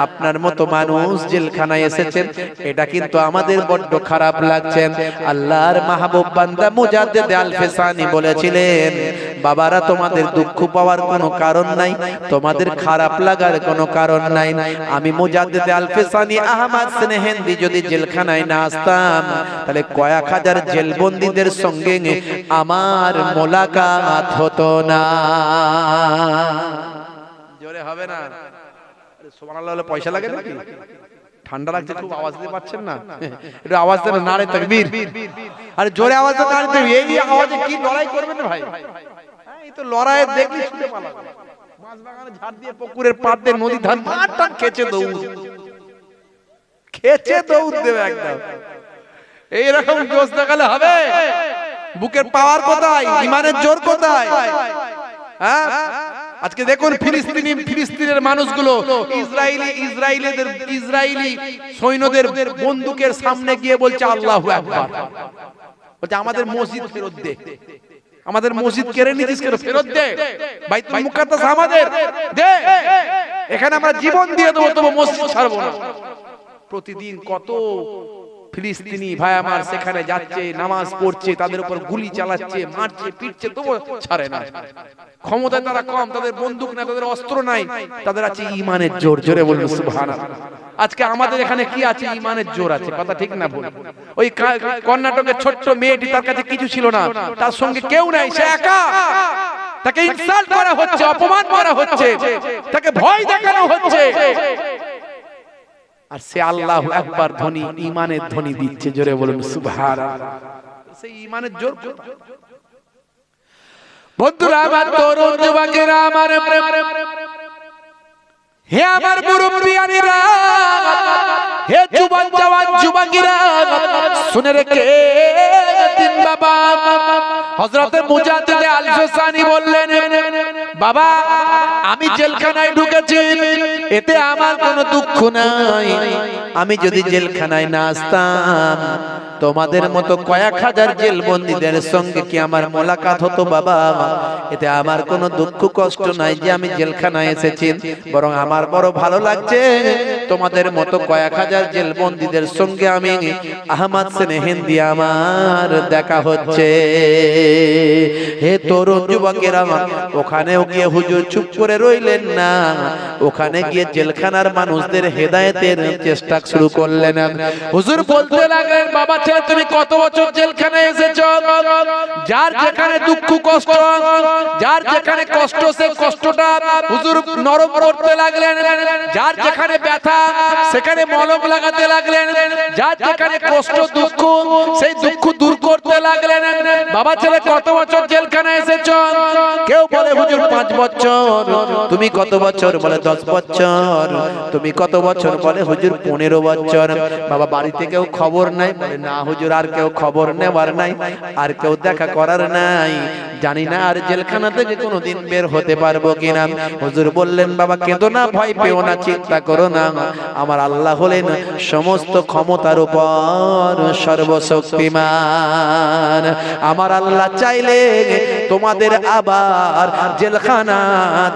Speaker 1: আপনার মতো মানুষ জেলখানায় এসেছেন, এটা কিন্তু আমাদের বড্ড খারাপ লাগছে। আল্লাহর মাহবুব বান্দা মুজাদ্দিদ আল ফিসানি বলেছিলেন, বাবারা, তোমাদের দুঃখ পাওয়ার কোনো কারণ নাই, তোমাদের খারাপ লাগার কোনো কারণ নাই। আমি মুজাদ্দিদ আল ফিসানি আহমদ সিরহিন্দি যদি জেলখানায় না আসতাম, তাহলে কয়েক হাজার জেলবন্দীদের সঙ্গে আমার মোলাকাত হতো না। জোরে হবে না? সুবহানাল্লাহ বলে পয়সা লাগে নাকি? ঠান্ডা লাগছে খুব, আওয়াজ দিতে পারছেন না? একটু আওয়াজ দেন, নারে তাকবীর। আরে জোরে আওয়াজ দেন, নারে তাকবীর। এই আওয়াজে কি লড়াই করবেন ভাই? এই তো লড়াই দেখলি ছুটে পালাবে। মাছ বাগানে ঝাড় দিয়ে, পুকুরের পাড় দিয়ে, নদী ধার মাঠটা খেচে দৌড়, খেচে দৌড় দেবে একদম। এই রকম জোশ দেখালে হবে? বুকের পাওয়ার কোথায়? ইমানের জোর কোথায়? হ্যাঁ, আজকে দেখুন ফিলিস্তিনের মানুষগুলো ইসরায়েলি সৈন্যদের বন্দুকের সামনে গিয়ে বলছে আল্লাহু আকবার, বলছে আমাদের মসজিদ ফেরত দে।
Speaker 2: আমাদের মসজিদ কেড়ে নিতিস কেন? ফেরত দে। বাইতুল মুকাদ্দাস আমাদের, দে। এখানে আমরা জীবন দিয়ে দেবো, তবু মসজিদ ছাড়বো না। প্রতিদিন কত ফিলিস্তিনি ভাই আমার সেখানে যাচ্ছে, নামাজ পড়ছে, তাদের উপর গুলি চালাচ্ছে, মারছে, পিটছে, তবু ছাড়ে না। ক্ষমতায় তারা কম, তাদের বন্দুক নাই, তাদের অস্ত্র নাই, তাদের আছে ঈমানের জোর। জোরে বলুন সুবহানাল্লাহ। আজকে আমাদের এখানে কি আছে? ঈমানের জোর আছে। কথা ঠিক না ভুল? ওই কর্ণাটকের ছোট্ট মেয়েটি, তার কাছে কিছু ছিল না, তার সঙ্গে কেউ নাই, সে একা। তাকে ইনসাল্ট করা হচ্ছে, অপমান করা হচ্ছে, তাকে ভয় দেখানো হচ্ছে, আর সে আল্লাহু আকবার ধ্বনি, ঈমানের ধ্বনি দিচ্ছে। জোরে বলুন সুবহানাল্লাহ। সেই ঈমানের জোর। বন্ধুরা আমার, তরুণ যুবকেরা আমার, হে আমার মুরব্বিয়ানিরা, হে যুবক জওয়ান যুবকেরা, শুনে রেখে দিন বাবা। হযরতে মুজাদ্দিদ আল-ফিসানি বললেন, বাবা আমি জেলখানায় ঢুকেছি, এতে আমার কোনো দুঃখ নাই। আমি যদি জেলখানায় না আসতাম, তোমাদের মতো কয়েক হাজার জেলবন্দীদের সঙ্গে কি আমার মোলাকাত হতো বাবা? এতে আমার কোনো দুঃখ কষ্ট নাই যে আমি জেলখানায় এসেছি, বরং আমার বড় ভালো লাগছে তোমাদের মতো কয়েক হাজার জেলবন্দীদের সঙ্গে আমি আহমদ সেনেহিন্দি আমার দেখা হচ্ছে। হে তরুণ যুবকেরা, ওখানেও গিয়ে হুজুর চুপ করে রইলেন না, ওখানে গিয়ে জেলখানার মানুষদের হেদায়েতের চেষ্টা শুরু করলেন। হুজুর বলতে লাগলেন, বাবা ছেলে তুমি কত বছর জেলখানায় এসেছো? যার যেখানে দুঃখ কষ্ট, যার যেখানে কষ্ট, সে কষ্টটা হুজুর নরম করতে লাগলেন। যার যেখানে ব্যথা, সেখানে মলম লাগাতে লাগলেন। যার যেখানে কষ্ট, দুঃখ, সেই দুঃখ দূর করতে লাগলেন। বাবা ছেলে কত বছর জেলখানায় এসেছো? কেউ বলে হুজুর 5 বছর। তুমি কত বছর? বলে 10 বছর। তুমি কত বছর? বলে হুজুর 15 বছর। বাবা বাড়িতে কেউ খবর নাই? বলে না হুজুর, আর কেউ খবর নেওয়ার নাই, আর কেউ দেখা করার নাই, জানি না আর জেলখানা থেকে কোনোদিন বের হতে পারবো কিনা। হুজুর বললেন, বাবা কেঁদো না, ভয় পেও না, চিন্তা করো না, আমার আল্লাহ হলেন সমস্ত ক্ষমতার উপর সর্বশক্তিমান। আমার আল্লাহ চাইলে তোমাদের আবার জেলখানা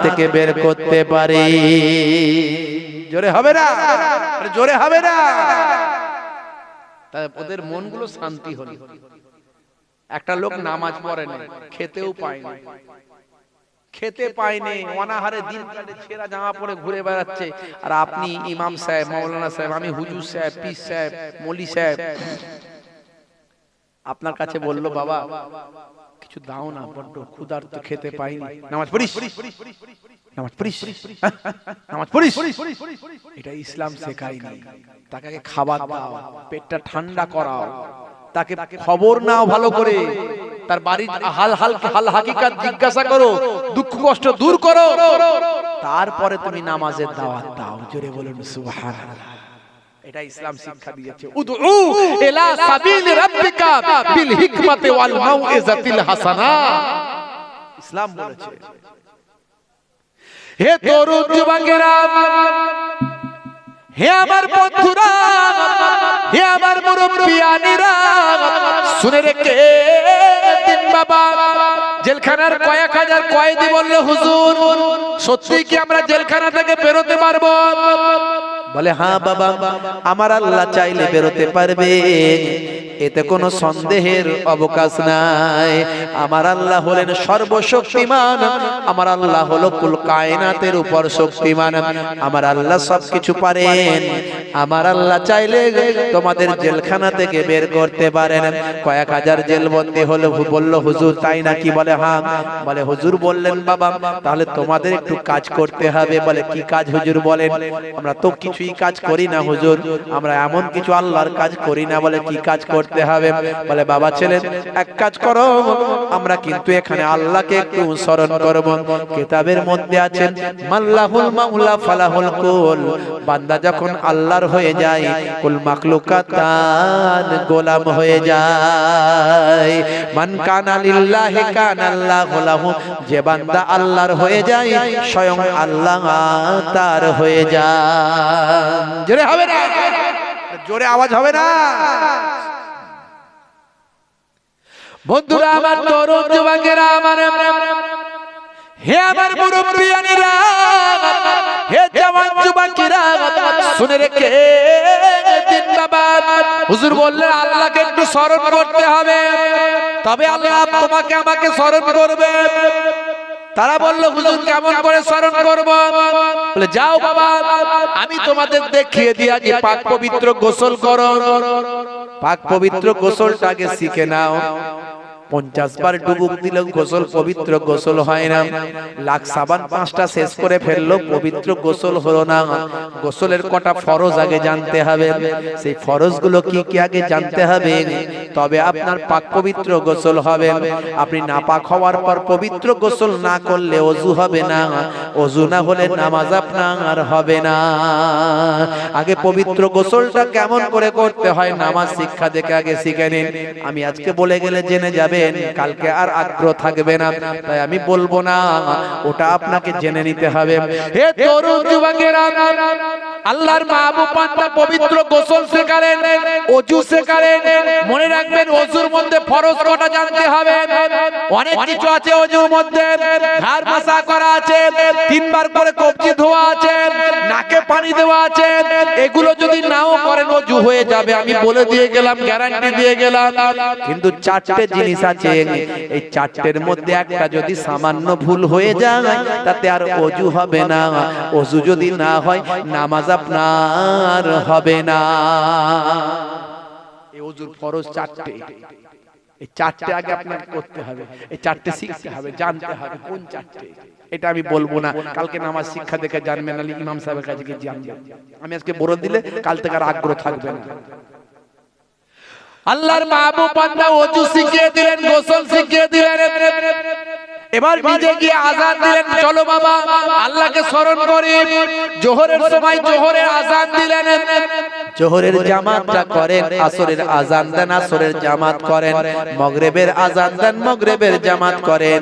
Speaker 2: থেকে বের করতে পারে। জোরে হবে না? জোরে হবে না? ওদের মনগুলো শান্তি হলো। একটা লোক নামাজ পড়ে না, খেতেও পায়নি, খেতে পায়নি, অনাহারে দিন কাটে, ছেঁড়া জামা পরে ঘুরে বেড়াচ্ছে। আর আপনি ইমাম সাহেব, মাওলানা সাহেব, আমি হুজুর সাহেব, পীর সাহেব, মৌলী সাহেব, আপনার কাছে বললো, বাবা কিছু দাও না, বড্ড ক্ষুধার্ত, খেতে পাইনি। নামাজ পড়িস, নামাজ পড়িস, নামাজ পড়িস। এটা ইসলাম শেখায়নি। তাকে খাবার দাও, পেটটা ঠান্ডা করাও, তাকে খবর নাও ভালো করে, তার বাড়ির হাল হাকিকাত জিজ্ঞাসা করো, দুঃখ কষ্ট দূর করো, তারপরে তুমি নামাজের দাওয়াত দাও। জোরে বলুন সুবহানাল্লাহ। এটা ইসলাম শিক্ষা দিয়েছে। উদউ ইলা সাবিল রাব্বিকা বিল হিকমাতি ওয়াল মাউইজাতিল হাসানা, ইসলাম বলেছে। হে তরুণ যুবকেরা, হে আমার বন্ধুরা, হে আমার মুরব্বিয়ানিরা, শুনে রেখে দিন বাবা। জেলখানার কয়েক হাজার কয়েদি বলল, হুজুর সত্যি কি আমরা জেলখানা থেকে বেরোতে পারবো? বলে হ্যাঁ বাবা, আমার আল্লাহ চাইলে বেরোতে পারবে, এতে কোনো সন্দেহের অবকাশ নাই। আমার আল্লাহ হলেন সর্বশক্তিমান, আমার আল্লাহ হলো কুল কায়নাতের উপর শক্তিমান, আমার আল্লাহ সবকিছু পারেন। আমার আল্লাহ চাইলে তোমাদের জেলখানা থেকে বের করতে পারেন। কয়েক হাজার জেলবন্দী হলো। বলল হুজুর তাই নাকি? বলে হ্যাঁ। বলে হুজুর বললেন, বাবা তাহলে তোমাদের একটু কাজ করতে হবে। বলে কি কাজ হুজুর বলেন? আমরা তো কিছুই কাজ করি না হুজুর, আমরা এমন কিছু আল্লাহর কাজ করি না। বলে কি কাজ করতে হবে? বলে বাবা ছেলে এক কাজ করো, আমরা কিন্তু এখানে আল্লাহকে একটু স্মরণ করব। কিতাবের মধ্যে আছে মাল্লাহুল মাওলা ফালাহুল কুল, বান্দা যখন আল্লাহর হয়ে যায়, কুল মাখলুকাতান গোলাম হয়ে যায়। মান কানা লিল্লাহি কানা আল্লাহু লাহু, যে বান্দা আল্লাহর হয়ে যায়, স্বয়ং আল্লাহ তার হয়ে যায়। জোরে হবে না? জোরে আওয়াজ হবে না?
Speaker 1: বন্ধুরা আমার, তরুণ যুবকেরা আমার, হে আমার মুরব্বিয়ানেরা, হে জওয়ান যুবকেরা, শুনে রেখে দিন বাবা। হুজুর বললেন আল্লাহকে একটু স্মরণ করতে হবে, তবে আল্লাহ তোমাকে আমাকে স্মরণ করবে। তারা বলল হুজুর কেমন করে স্মরণ করব? বলে যাও বাবা, আমি তোমাদের দেখিয়ে দিই, আগে পাক পবিত্র গোসল করো। পাক পবিত্র গোসলটাকে শিখে নাও। 50 বার ডুবুক দিলেও গোসল পবিত্র গোসল হয় না। লাখ সাবান 5টা শেষ করে ফেললো, পবিত্র গোসল হলো না। গোসলের কটা ফরজ আগে জানতে হবে, সেই ফরজগুলো কি কি আগে জানতে হবে, তবে আপনার পাক পবিত্র গোসল হবে। আপনি নাপাক হওয়ার পর পবিত্র গোসল না করলে ওযু হবে না, ওযু না হলে নামাজ আপনার হবে না। আগে পবিত্র গোসলটা কেমন করে করতে হয় নামাজ শিক্ষা দেখে আগে শিখে নিন। আমি আজকে বলে গেলে জেনে যাবে, কালকে আর আগ্রহ থাকবে না, তাই আমি বলবো না, ওটা আপনাকে জেনে নিতে হবে। হে তরুণ যুবকেরা, আল্লাহর মাহবুব বান্দা পবিত্র গোসল শেখালেন, ওযু শেখালেন। মনে রাখবেন ওযুর মধ্যে ফরজ কটা জানতে হবে। অনেক কিছু আছে ওযুর মধ্যে, ঘাড় মাসা করা আছে, 3 বার করে কবজি ধোয়া আছে, নাকে পানি দেওয়া আছে। এগুলো যদি নাও করেন ওযু হয়ে যাবে, আমি বলে দিয়ে গেলাম, গ্যারান্টি দিয়ে গেলাম। কিন্তু 4টে জিনিস আছে, এই 4টের মধ্যে একটা যদি সামান্য ভুল হয়ে যায় তাতে আর ওযু হবে না। ওযু যদি না হয় নামাজ আপনার হবে না। এই ওযুর ফরজ 4টে, এই 4টে আগে আপনাকে করতে হবে, এই 4টে শিখতে হবে, জানতে হবে কোন 4টে। এটা আমি বলবো না, কালকে নামাজ শিক্ষা দেখে জানবেন, নালে ইমাম সাহেবের কাছে গিয়ে জানবেন। আমি আজকে বলে দিলে কাল থেকে আর আগ্রহ থাকবে না। আল্লাহর মাহবুব বান্দা ওযু শিখিয়ে দিলেন, গোসল শিখিয়ে দিলেন। এবার নিজে গিয়ে আযান দিলেন, চলো বাবা আল্লাহকে স্মরণ করি। জোহরের সময় জোহরের আযান দিলেন, জোহরের জামাতটা করেন, আসরের আযান দেন, আসরের জামাত করেন, মাগরিবের আযান দেন, মাগরিবের জামাত করেন,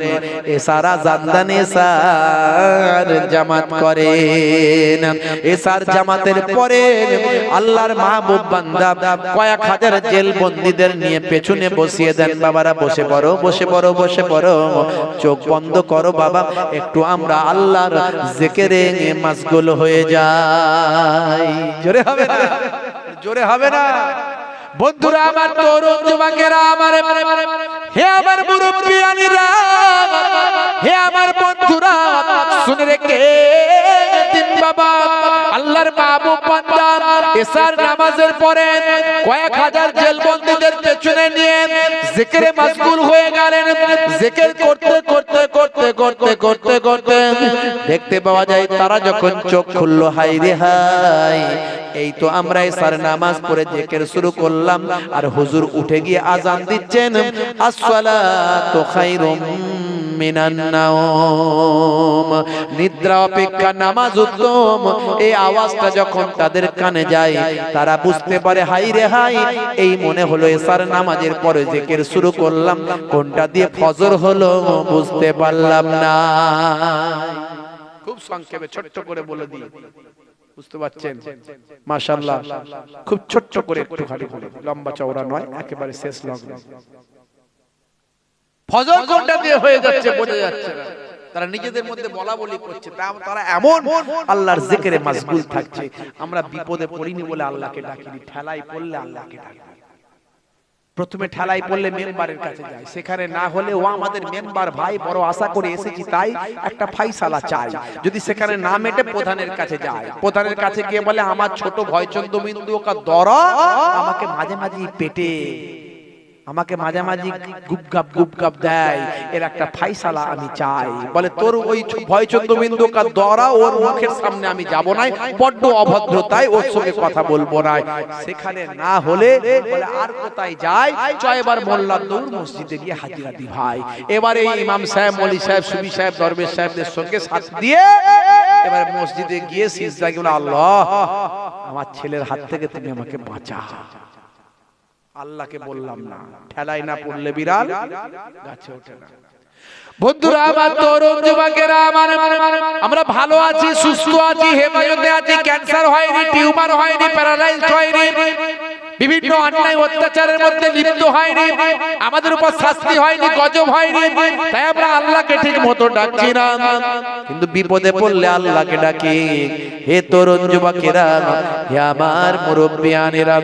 Speaker 1: এশার আযান দেন, এশার জামাত করেন। এশার জামাতের পরে আল্লাহর মাহবুব বান্দা কয়েক হাজার জেল বন্দীদের নিয়ে পেছনে বসিয়ে দেন। বাবারা বসে পড়ো, বসে পড়ো, বসে পড়ো, চোখ বন্ধ করো বাবা, একটু আমরা আল্লাহর জিকিরে মশগুল হয়ে যাই। জোরে হবে না, জোরে হবে না। বন্ধুরা আমার, তরুণ যুবকেরা আমার, হে আমার মুরব্বিয়ানেরা, হে আমার বন্ধুরা, শুনে রেখে দিন বাবা। আল্লাহর মাহবুব বান্দা এশার নামাজের পরে কয়েক হাজার জেলবন্দীদের পেছনে নিয়ে জিকিরে মশগুল হয়ে গেলেন। জিকির করতে করতে করতে করতে করতে করতে দেখতে পাওয়া যায় তারা যখন চোখ খুললো, হাই রে হাই, এই তো আমরা এশার নামাজ পড়ে জিকির শুরু করলাম, আর হুজুর উঠে গিয়ে আযান দিচ্ছেন, আসসালাতু খায়রুম মিনান নাওম, নিদ্রা অপেক্ষা নামাজ উত্তম। এই আওয়াজটা যখন তাদের কানে যায়, তারা বুঝতে পারে হাই রে হাই, এই মনে হলো এশার নামাজের পরে জিকির শুরু করলাম, কোনটা দিয়ে ফজর হলো বুঝতে পারলাম না। খুব সংক্ষেপে ছোট্ট করে বলে দিই, বুঝতে পারছেন? মাশাআল্লাহ, খুব ছোট্ট করে একটু খালি বলে, লম্বা চওড়া নয়, একেবারে শেষ লগ্ন। ফজর কোনটা দিয়ে হয়ে যাচ্ছে বোঝা যাচ্ছে না, তারা নিজেদের মধ্যে বলা বলি করছে, তারা এমন আল্লাহর জিকিরে মশগুল থাকছে। আমরা বিপদে পড়িনি বলে আল্লাহকে ডাকিনি, ঠেলাই পড়লে আল্লাহকে ডাকি। প্রথমে ঠেলাই পড়লে মেম্বারের কাছে যায়, সেখানে না হলে ও আমাদের মেম্বার ভাই, বড় আশা করে এসেছি, তাই একটা ফাইসালা চাই। যদি সেখানে না মেটে প্রধানের কাছে যায়, প্রধানের কাছে গিয়ে বলে আমার ছোট ভয়চন্দ্র বিন্দু কা দরা আমাকে মাঝে মাঝে পেটে, আমাকে মাঝে মাঝে গুপগাপ দেয়, এর একটা ফাইসালা আমি চাই। বলে তোর ওই ভয়চন্দ্র বিন্দু কা দরা ওর মুখের সামনে আমি যাব না, বড্ড অভদ্রতায় ওর সঙ্গে কথা বলবো না। সেখানে না হলে বলে আর কোথায় যায়, এবার মোল্লার দৌড়, মসজিদে গিয়ে হাজিরা দি ভাই। এবারে ইমাম সাহেব, মৌলভী সাহেব, সুফি সাহেব, দরবেশ সাহেবদের সঙ্গে সাথ দিয়ে এবারে মসজিদে গিয়ে সিজদা গিয়ে আল্লাহ আমার ছেলের হাত থেকে তুমি আমাকে বাঁচা। আল্লাহকে বললাম না, ঠেলাই না পড়লে বিড়াল গাছে ওঠে না। বন্ধুরা আমার, তরুণ যুবকেরা আমার, আমরা ভালো আছি, সুস্থ আছি, হেফাজতে আছি, ক্যান্সার হয়নি, টিউমার হয়নি, প্যারালাইজড হয়নি, বিভিন্ন অন্যায় অত্যাচারের মধ্যে লিপ্ত হয়নি, আমাদের উপর শাস্তি হয়নি, গজব হয়নি, তাই আমরা আল্লাহকে ঠিক মতো ডাকছি না। কিন্তু বিপদে পড়লে আল্লাহকে ডাকি। হে তরুণ যুবকেরা, হে আমার মুরব্বিয়ানেরা,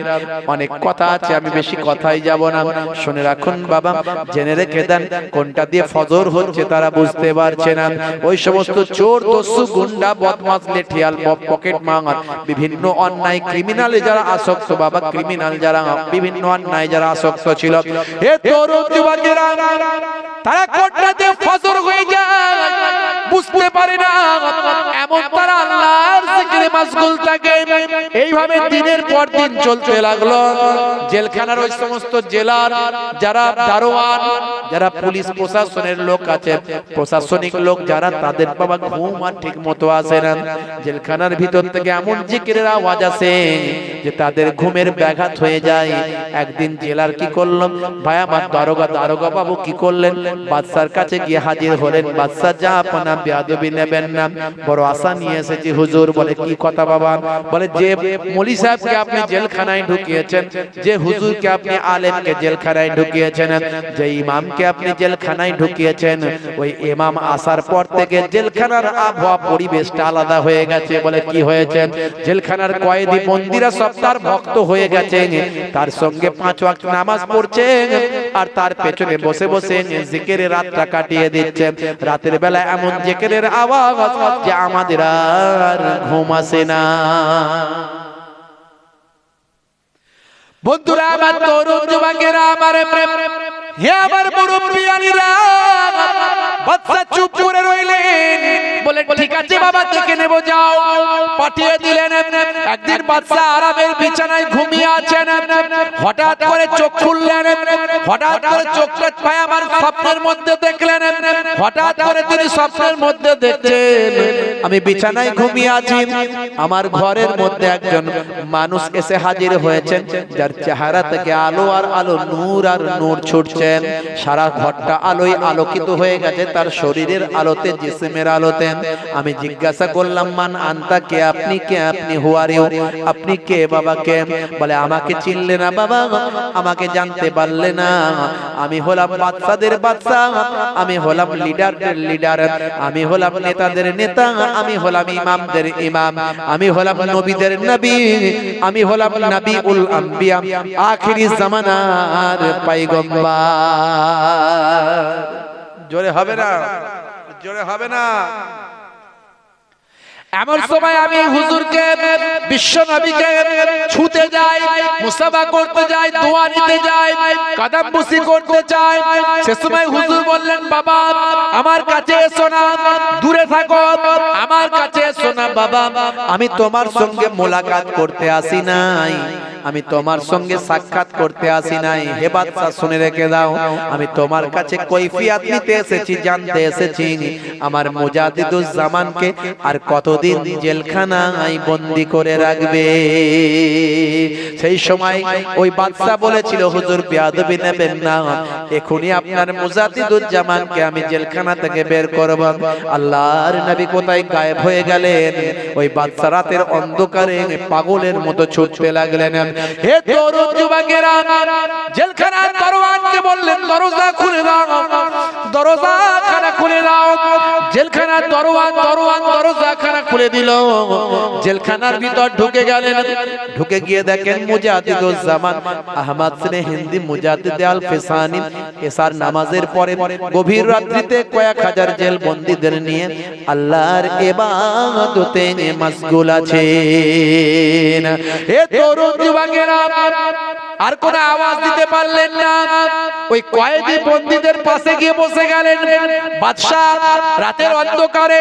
Speaker 1: অনেক কথা আছে, আমি বেশি কথাই যাব না। শুনে রাখুন বাবা, জেনে রেখে দেন, কোনটা দিয়ে ফজর হচ্ছে তারা বুঝতে পারছে না। ওই সমস্ত চোর, দস্যু, গুন্ডা, বদমাশ, লেঠিয়াল, পকেট মার, বিভিন্ন অন্যায় ক্রিমিনালে যারা আসক্ত বাবা, ক্রিমিনাল যারা, বিভিন্ন অন্যায় যারা আসক্ত ছিল, হে তরুণ যুবকেরা, তারা কোনটা দিয়ে ফজর হয়ে যায় বুঝতে পারে না। এমন তারা আল্লাহর জিকিরে মাশগুল থাকে। এইভাবে দিনের পর দিন চলতে লাগলো। জেলখানার ওই সমস্ত জেলার যারা দারোয়ান, যারা পুলিশ প্রশাসনের লোক আছে, প্রশাসনিক লোক যারা, তাদের বাবা ঘুম আর ঠিক মতো আসে না। জেলখানার ভিতর থেকে এমন জিকিরের আওয়াজ আসে যে তাদের ঘুমের ব্যাঘাত হয়ে যায়। একদিন জেলার কি করলাম ভাই, আমার দারোগা বাবু কি করলেন, বাদশার কাছে গিয়ে হাজির হলেন। বাদশা যা আপনা বেয়াদবি নেবেন না, বড় আশা নিয়ে এসেছি হুজুর। বলে কি কথা বাবা? বলে যে মৌলী সাহেবকে আপনি জেলখানায় ঢুকিয়েছেন, যে হুজুরকে আপনি আলেমকে জেলখানায় ঢুকিয়েছেন, যে ইমামকে আপনি জেলখানায় ঢুকিয়েছেন, ওই ইমাম আসার পর থেকে জেলখানার আবহাওয়া পরিবেশটা আলাদা হয়ে গেছে। বলে কি হয়েছে? জেলখানার কয়েদি বন্দীরা সব তার ভক্ত হয়ে গেছে, তার সঙ্গে 5 ওয়াক্ত নামাজ পড়ছে, আর তার পেছনে বসে বসে জিকিরে রাতটা কাটিয়ে দিচ্ছে। রাতের বেলা এমন জিকিরের আওয়াজ যে আমাদের আর ঘুম আসে না। বন্ধুরা আমার, তরুণ যুবকেরা আমার, হে আমার মুরব্বিয়ানিরা, বাদশা চুপ করে রইলেন। বলে ঠিক আছে বাবা, দেখে নেব, যাও। পাঠিয়ে দিলেন। একদিন বাদশা আরামের বিছানায় ঘুমিয়ে আছেন, হঠাৎ করে চোখ খুললেন। হঠাৎ করে চোখটা পায় আমার স্বপ্নের মধ্যে দেখলেন। হঠাৎ করে তিনি স্বপ্নের মধ্যে দেখছেন আমি বিছানায় ঘুমিয়ে আছি, আমার ঘরের মধ্যে একজন মানুষ এসে হাজির হয়েছেন, যার চেহারা থেকে আলো আর আলো, নূর আর নূর ছুটছেন। সারা ঘরটা আলোয় আলোকিত হয়ে গেছে, তার শরীরের আলোতে, জিসমের আলোতে। আমি জিজ্ঞাসা করলাম, মান আনতা, কে আপনি, কে আপনি, হুয়ারিও, আপনি কে বাবা, কে? বলে আমাকে চিনলে না বাবা, আমাকে জানতে পারলে না? আমি হলাম বাদশাদের বাদশা, আমি হলাম লিডারদের লিডার, আমি হলাম নেতাদের নেতা, আমি হলাম ইমামদের ইমাম, আমি হলাম নবীদের নবী, আমি হলাম নবীউল আম্বিয়া, আখিরি জামানার পয়গম্বর। জোরে হবে না, জোরে হবে না। এমন সময় আমি হুজুরকে, বিশ্ব নবীকে ছুতে যাই, মুসাফা করতে যাই, দোয়া নিতে যাই, কদম বুসি করতে চাই। সে সময় হুজুর বললেন, বাবা আমার কাছে এসো না, দূরে থাকো, আমার কাছে এসো না বাবা, আমি তোমার সঙ্গে মোলাকাত করতে আসি নাই, আমি তোমার সঙ্গে সাক্ষাৎ করতে আসি নাই। হে বাদশা শুনে রেখে দাও, আমি তোমার কাছে কৈফিয়ত নিতে এসেছি, জানতে এসেছি আমার মুজাদ্দিদুজ জামানকে আর কতদিন জেলখানায় বন্দী করে রাখবে। সেই সময় ওই বাদশা বলেছিল, হুজুর বেয়াদবি নেবেন না, এখনই আপনার মুজাদ্দিদুজ জামানকে আমি জেলখানা থেকে বের করব। আল্লাহর নবী কোথায় গায়েব হয়ে গেলেন? ওই বাদশা রাতের অন্ধকারে পাগলের মতো ছুটতে লাগলেন। হে তরুণ যুবকেরা, জেলখানার দরওয়ানকে বললেন, দরজা খুলে দাও, দরজা খানা খুলে দাও। জেলখানার দরওয়ান দরজা খানা খুলে দিল। জেলখানার ভিতর ঢুকে গেলেন। ঢুকে গিয়ে দেখেন মুজাদ্দিদুজ জামান আহমদ সিনে হিন্দি মুজাদ্দিদ আল ফিসানি এশার নামাজের পরে গভীর রাত্রিতে কয়েক হাজার জেল বন্দীদের নিয়ে আল্লাহর ইবাদতে মশগুল আছেন। হে তরুণ যুবকেরা, আর কোন আওয়াজ দিতে পারলেন না। ওই কয়েদি বন্দীদের পাশে গিয়ে বসে গেলেন। বাদশা রাতের অন্ধকারে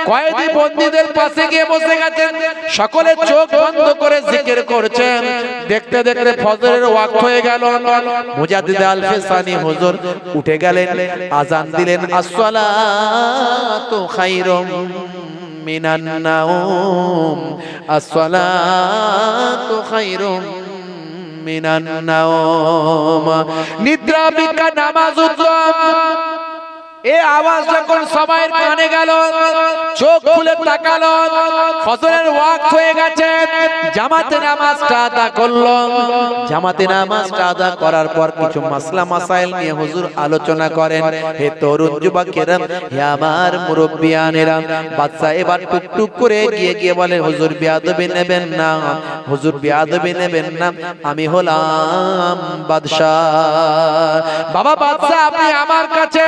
Speaker 1: কয়েদি বন্দীদের পাশে গিয়ে বসে গেছেন। সকলে চোখ বন্ধ করে জিকির করছেন। দেখতে দেখতে ফজরের ওয়াক্ত হয়ে গেল। মুজাদ্দিদ আল ফিসানি হুজুর উঠে গেলেন, আযান দিলেন, আসসালাতু খায়রুম মিনান নাওম, আসসালাতু খায়রুম মিনান নাওম। নিদ্রা বিকা নামাজ উত্তম, এই আওয়াজ যখন সবার কানে গেল, চোখ খুলে তাকালো, ফজরের ওয়াক্ত হয়ে গেছে, জামাতে নামাজটা আদা করলো। জামাতে নামাজটা আদা করার পর কিছু মাসলা মাসাইল নিয়ে হুজুর আলোচনা করেন। হে তরুণ যুবকেরা, হে আমার মুরব্বিয়ানেরা, বাদশা এবার টুকটুক করে গিয়ে বলে, হুজুর বেয়াদবি নেবেন না, হুজুর বেয়াদবি নেবেন না, আমি হলাম বাদশা। বাবা বাদশা, আপনি আমার কাছে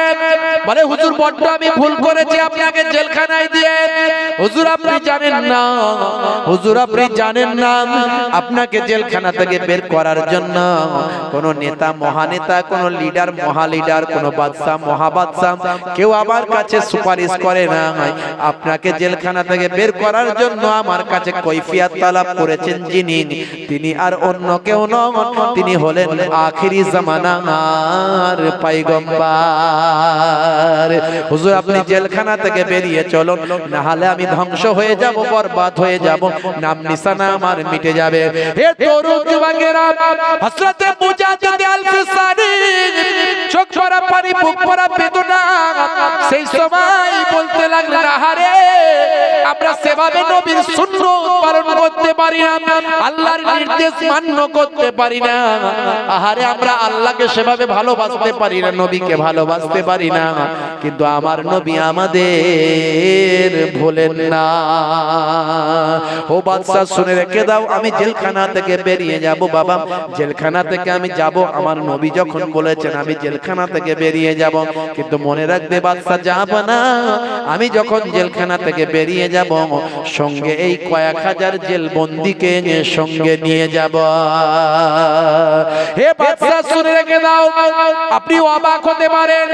Speaker 1: বলে, হুজুর বড্ড আমি ভুল করেছি, আপনাকে জেলখানায় দিয়ে। হুজুর আপনি জানেন না, হুজুর আপনি জানেন না, আপনাকে জেলখানা থেকে বের করার জন্য কোন নেতা মহানেতা, কোন লিডার মহালিডার, কোন বাদশা মহাবাদশা কেউ আমার কাছে সুপারিশ করে না। আপনাকে জেলখানা থেকে বের করার জন্য আমার কাছে কৈফিয়ত তালাব করেছেন যিনি, তিনি আর অন্য কেউ নন, তিনি হলেন আখিরি জামানার পয়গম্বর। হুজুর আপনি জেলখানা থেকে বেরিয়ে চলুন, না হলে আমি ধ্বংস হয়ে যাব, বরবাদ হয়ে যাব, নাম নিশানা আমার মিটে যাবে। হে তরুণ যুবকেরা, হযরতে মুজাদ্দিদ আল-ফিসানি চোখ ভরা পানি, বুক ভরা বেদনা, সেই সময় বলতে লাগলেন, আহারে আমরা সেভাবে নবীর সুন্নাত পালন করতে পারি না, আল্লাহর নির্দেশ মান্য করতে পারি না। আহারে আমরা আল্লাহকে সেভাবে ভালোবাসতে পারি না, নবীকে ভালোবাসতে পারি না, কিন্তু আমার নবী আমাদের ভোলেন না। ও বাদশা শুনে রেখে দাও, আমি জেলখানা থেকে বেরিয়ে যাব বাবা, জেলখানা থেকে আমি যাব, আমার নবী যখন বলেছেন আমি জেলখানা থেকে বেরিয়ে যাব, কিন্তু মনে রাখবে বাদশা যাব না, আমি যখন জেলখানা থেকে বেরিয়ে যাব সঙ্গে এই কয়েক হাজার জেল বন্দীকে সঙ্গে নিয়ে যাব। হে বাদশা শুনে রেখে দাও, আপনি অবাক হতে পারেন,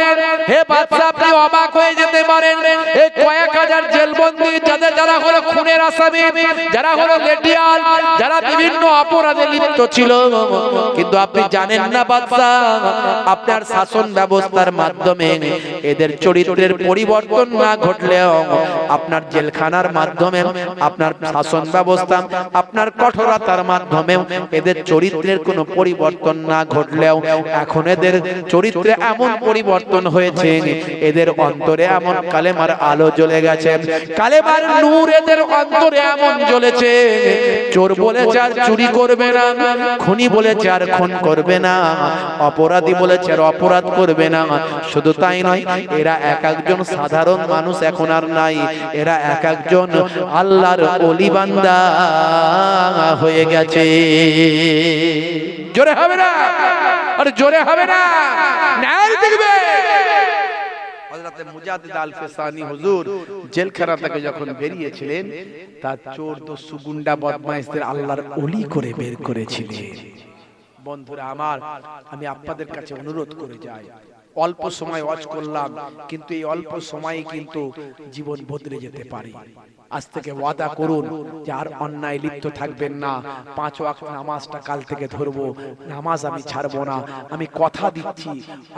Speaker 1: হে বাদশা আপনি অবাক হয়ে যেতে পারেন, এই কয়েক হাজার জেল বন্দী যাদের যারা হলো খুনের আসামি, যারা হলো লেটিয়াল, যারা বিভিন্ন অপরাধে লিপ্ত ছিল, কিন্তু আপনি জানেন না বাদশা, আপনার শাসন ব্যবস্থার মাধ্যমে এদের চরিত্রের পরিবর্তন না ঘটলেও, আপনার জেলখানার মাধ্যমে, আপনার শাসন ব্যবস্থা, আপনার কঠোরতার মাধ্যমে এদের চরিত্রের কোনো পরিবর্তন না ঘটলেও, এখন এদের চরিত্রে এমন পরিবর্তন হয়েছে, এদের অন্তরে এমন কালেমার আলো জ্বলে গেছে, কালেমার নূর এদের অন্তরে এমন জ্বলেছে, চোর বলেছে আর চুরি করবে না, খুনি বলেছে আর খুন করবে না, অপরাধী বলেছে আর অপরাধ করবে না। শুধু তাই নয়, এরা এক একজন সাধারণ মানুষ এখন আর নাই, এরা এক একজন আল্লাহর ওলি বান্দা হয়ে গেছে। জোরে হবে না, আর জোরে হবে না, নাই দেখবে। হযরতে মুজাদ্দিদ আল-ফিসানি হুজুর জেলখানা থেকে যখন বেরিয়েছিলেন, তার চোর দস্যু গুন্ডা বদমাইশদের আল্লাহর ওলি করে বের করেছিলেন। বন্ধুরা আমার, আমি আপনাদের কাছে অনুরোধ করে যাই, অল্প সময় ওয়াজ করলাম, কিন্তু এই অল্প সময়ে কিন্তু জীবন বদলে যেতে পারে। আজ থেকে ওয়াদা করুন যে আর অন্যায় লিপ্ত থাকবেন না, 5 ওয়াক্ত নামাজটা কাল থেকে ধরবো, নামাজ আমি ছাড়বো না। আমি কথা দিচ্ছি,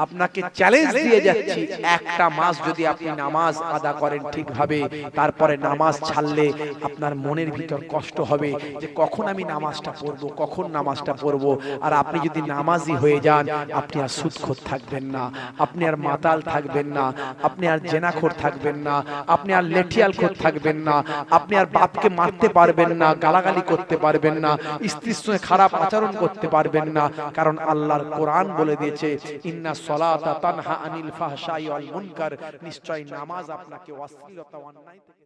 Speaker 1: আপনাকে চ্যালেঞ্জ দিয়ে যাচ্ছি, একটা মাস যদি আপনি নামাজ আদা করেন ঠিকভাবে, তারপরে নামাজ ছাড়লে আপনার মনের ভিতর কষ্ট হবে যে কখন আমি নামাজটা পড়বো, কখন নামাজটা পড়বো। আর আপনি যদি নামাজি হয়ে যান, আপনি আর সুদখোর থাকবেন না, আপনি আর মাতাল থাকবেন না, আপনি আর জেনাখোর থাকবেন না, আপনি আর লেঠিয়ালখোর থাকবেন না, আপনি আর বাপকে মারতে পারবেন না, গালাগালি করতে পারবেন না, স্ত্রীর সঙ্গে খারাপ আচরণ করতে পারবেন না, কারণ আল্লাহর কোরআন বলে দিয়েছে, ইন্না সলাতা তানহা আনিল ফাহশাই ওয়াল মুনকার, নিশ্চয় নামাজ আপনাকে অশ্লীলতা অন্যায় থেকে